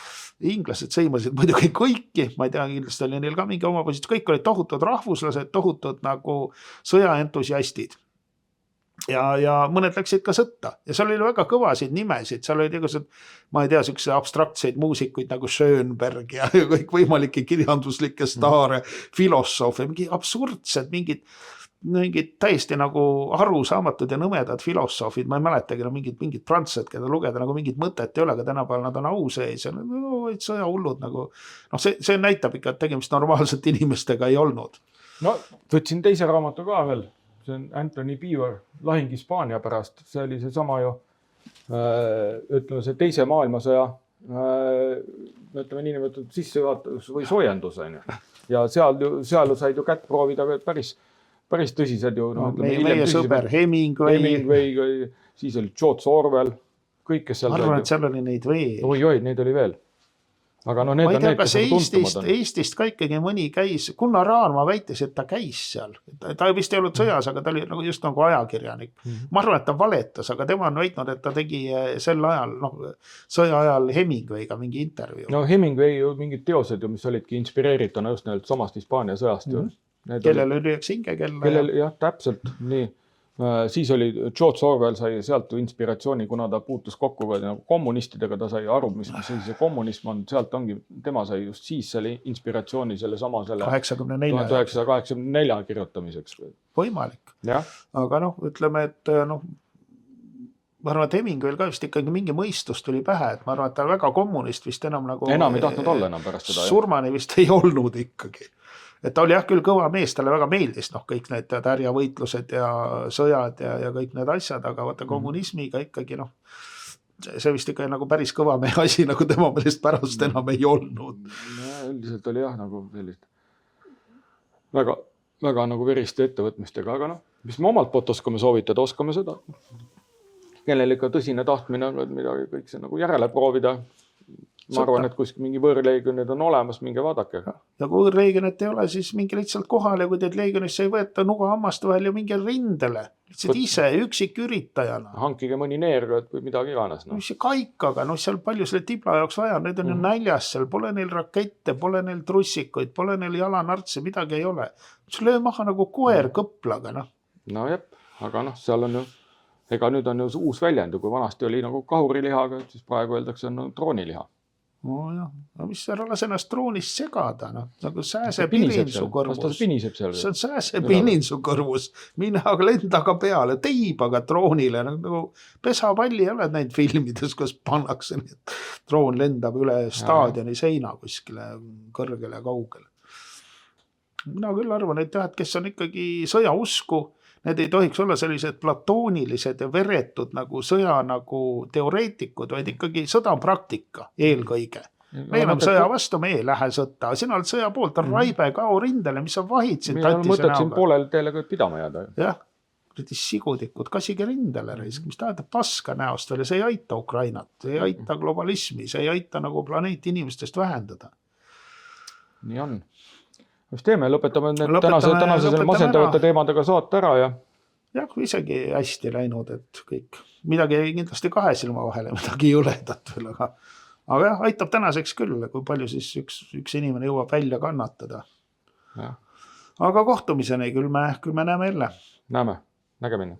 inglased sõimasid muidugi kõiki, ma ei tea, kindlasti oli neil ka mingi oma positsioon, kõik olid tohutud rahvuslased, tohutud nagu sõjaentusiastid. Ja mõned läksid ka sõtta ja seal oli väga kõvasid nimesid, seal oli igasugused, ma ei tea, selline abstraktseid muusikuid nagu Schönberg ja kõik võimalikke kirjanduslikke staare, filosoofe, mingi absurdsed, mingid täiesti nagu arusaamatud ja nõmedad filosoofid, ma ei mäletagi mingid prantslased, keda lugeda nagu mingit mõtet ei ole, aga tänapäeval nad on au sees ja sõja hullud nagu, see näitab ikka, et tegemist normaalselt inimestega ei olnud. No, võtsin teise raamatu ka veel. See on Anthony Beevor, Lahing Hispaania pärast. See oli see sama ju, ütleme see teise maailmasõja, ütleme niinimetatud sissejuhatus või soojendus. Ja seal said ju kätt proovida päris tõsised ju. Meie sõber Hemingway, siis oli George Orwell, kõik, kes seal... Ma arvan, et seal oli neid veel. Oi, neid oli veel. Aga need ma ei tea, on need, kas Eestist ka ikkagi mõni käis, Gunnar Raarma väitis, et ta käis seal. Ta vist ei olnud sõjas, aga ta oli just nagu ajakirjanik. Ma arvan, et ta valetas, aga tema on väitnud, et ta tegi sel ajal, sõja ajal Hemingwayga mingi intervjuu. No Hemingway ju mingid teosed, mis olidki inspireerituna just näilt samast Hispaania sõjast. Kellel oli üks hingekella. Jah, täpselt, nii. Siis oli George Orwell sai sealt inspiratsiooni, kuna ta puutus kokku nagu kommunistidega, ta sai aru, mis see kommunism on, sealt ongi, tema sai just siis selle inspiratsiooni selle 1984 kirjutamiseks. Võimalik. Ja. Aga ütleme, et ma arvan, et Hemingwayl ka vist ikkagi mingi mõistus tuli pähe, et ma arvan, et ta väga kommunist vist enam ei tahtnud olla enam pärast seda. Surmani vist ei olnud ikkagi. Et ta oli jah küll kõva mees, talle väga meeldis kõik need härjavõitlused ja sõjad ja kõik need asjad, aga vaata kommunismiga ikkagi see vist ikka nagu päris kõva mehe asi, nagu tema meelest pärast enam ei olnud. Üldiselt oli jah nagu sellist väga, väga nagu veriste ettevõtmistega, aga mis me omalt poolt oskame soovitada, oskame seda. Kellel ikka tõsine tahtmine on midagi kõik see nagu järele proovida. Ma arvan, et kuskil mingi võõrleegionid on olemas, minge vaadake. Ja kui võõrleegionit ei ole, siis mingi lihtsalt kohale, kui teid leegionisse ei võeta nuga hammast vahel ja mingi rindele. Lihtsalt ise, üksik üritajana. Hankige mõni neer või midagi iganes. Mis see kaikaga, seal palju selle tibla jaoks vaja, need on ju näljas seal, pole neil rakette, pole neil trussikuid, pole neil jalanartse, midagi ei ole. See löö maha nagu koer kõplaga. No jep, aga seal on ju, ega nüüd on ju uus väljend, kui vanasti oli nagu kahurilihaga, siis praegu öeldakse on drooniliha. Mis seal olas ennast troonist segada, nagu sääse pininsu kõrvus. See on sääse pininsu kõrvus, mine aga lendaga peale, teibaga troonile, nagu pesapalli ei ole näinud filmides, kus pannakse, troon lendab üle staadioni seina kuskile kõrgele ja kaugele. mina küll arvan, et jah, et kes on ikkagi sõjausku, need ei tohiks olla sellised platoonilised ja veretud nagu sõja nagu teoreetikud, vaid ikkagi sõda on praktika eelkõige. Me oleme sõja vastu, me ei lähe sõtta. Sina oled sõja poolt, on Raibe kao rindele, mis on vahid siin tatise näoga. Meil on mõtet siin poolel teele pidama jääda. Jah, sigudikud, kasige rindele reisk, mis tähendab paska näost veel ja see ei aita Ukrainat, ei aita globalismi, see ei aita nagu planeet inimestest vähendada. Nii on. Mis teeme, lõpetame tänase selle masendavate teemadega saate ära ja... Jah, isegi hästi läinud, et kõik. Midagi ei kindlasti 2 silma vahele, midagi juledat veel, aga jah, aitab tänaseks küll, kui palju siis üks inimene jõuab välja kannatada. Ja. Aga kohtumiseni küll me näeme jälle. Näeme, nägemine.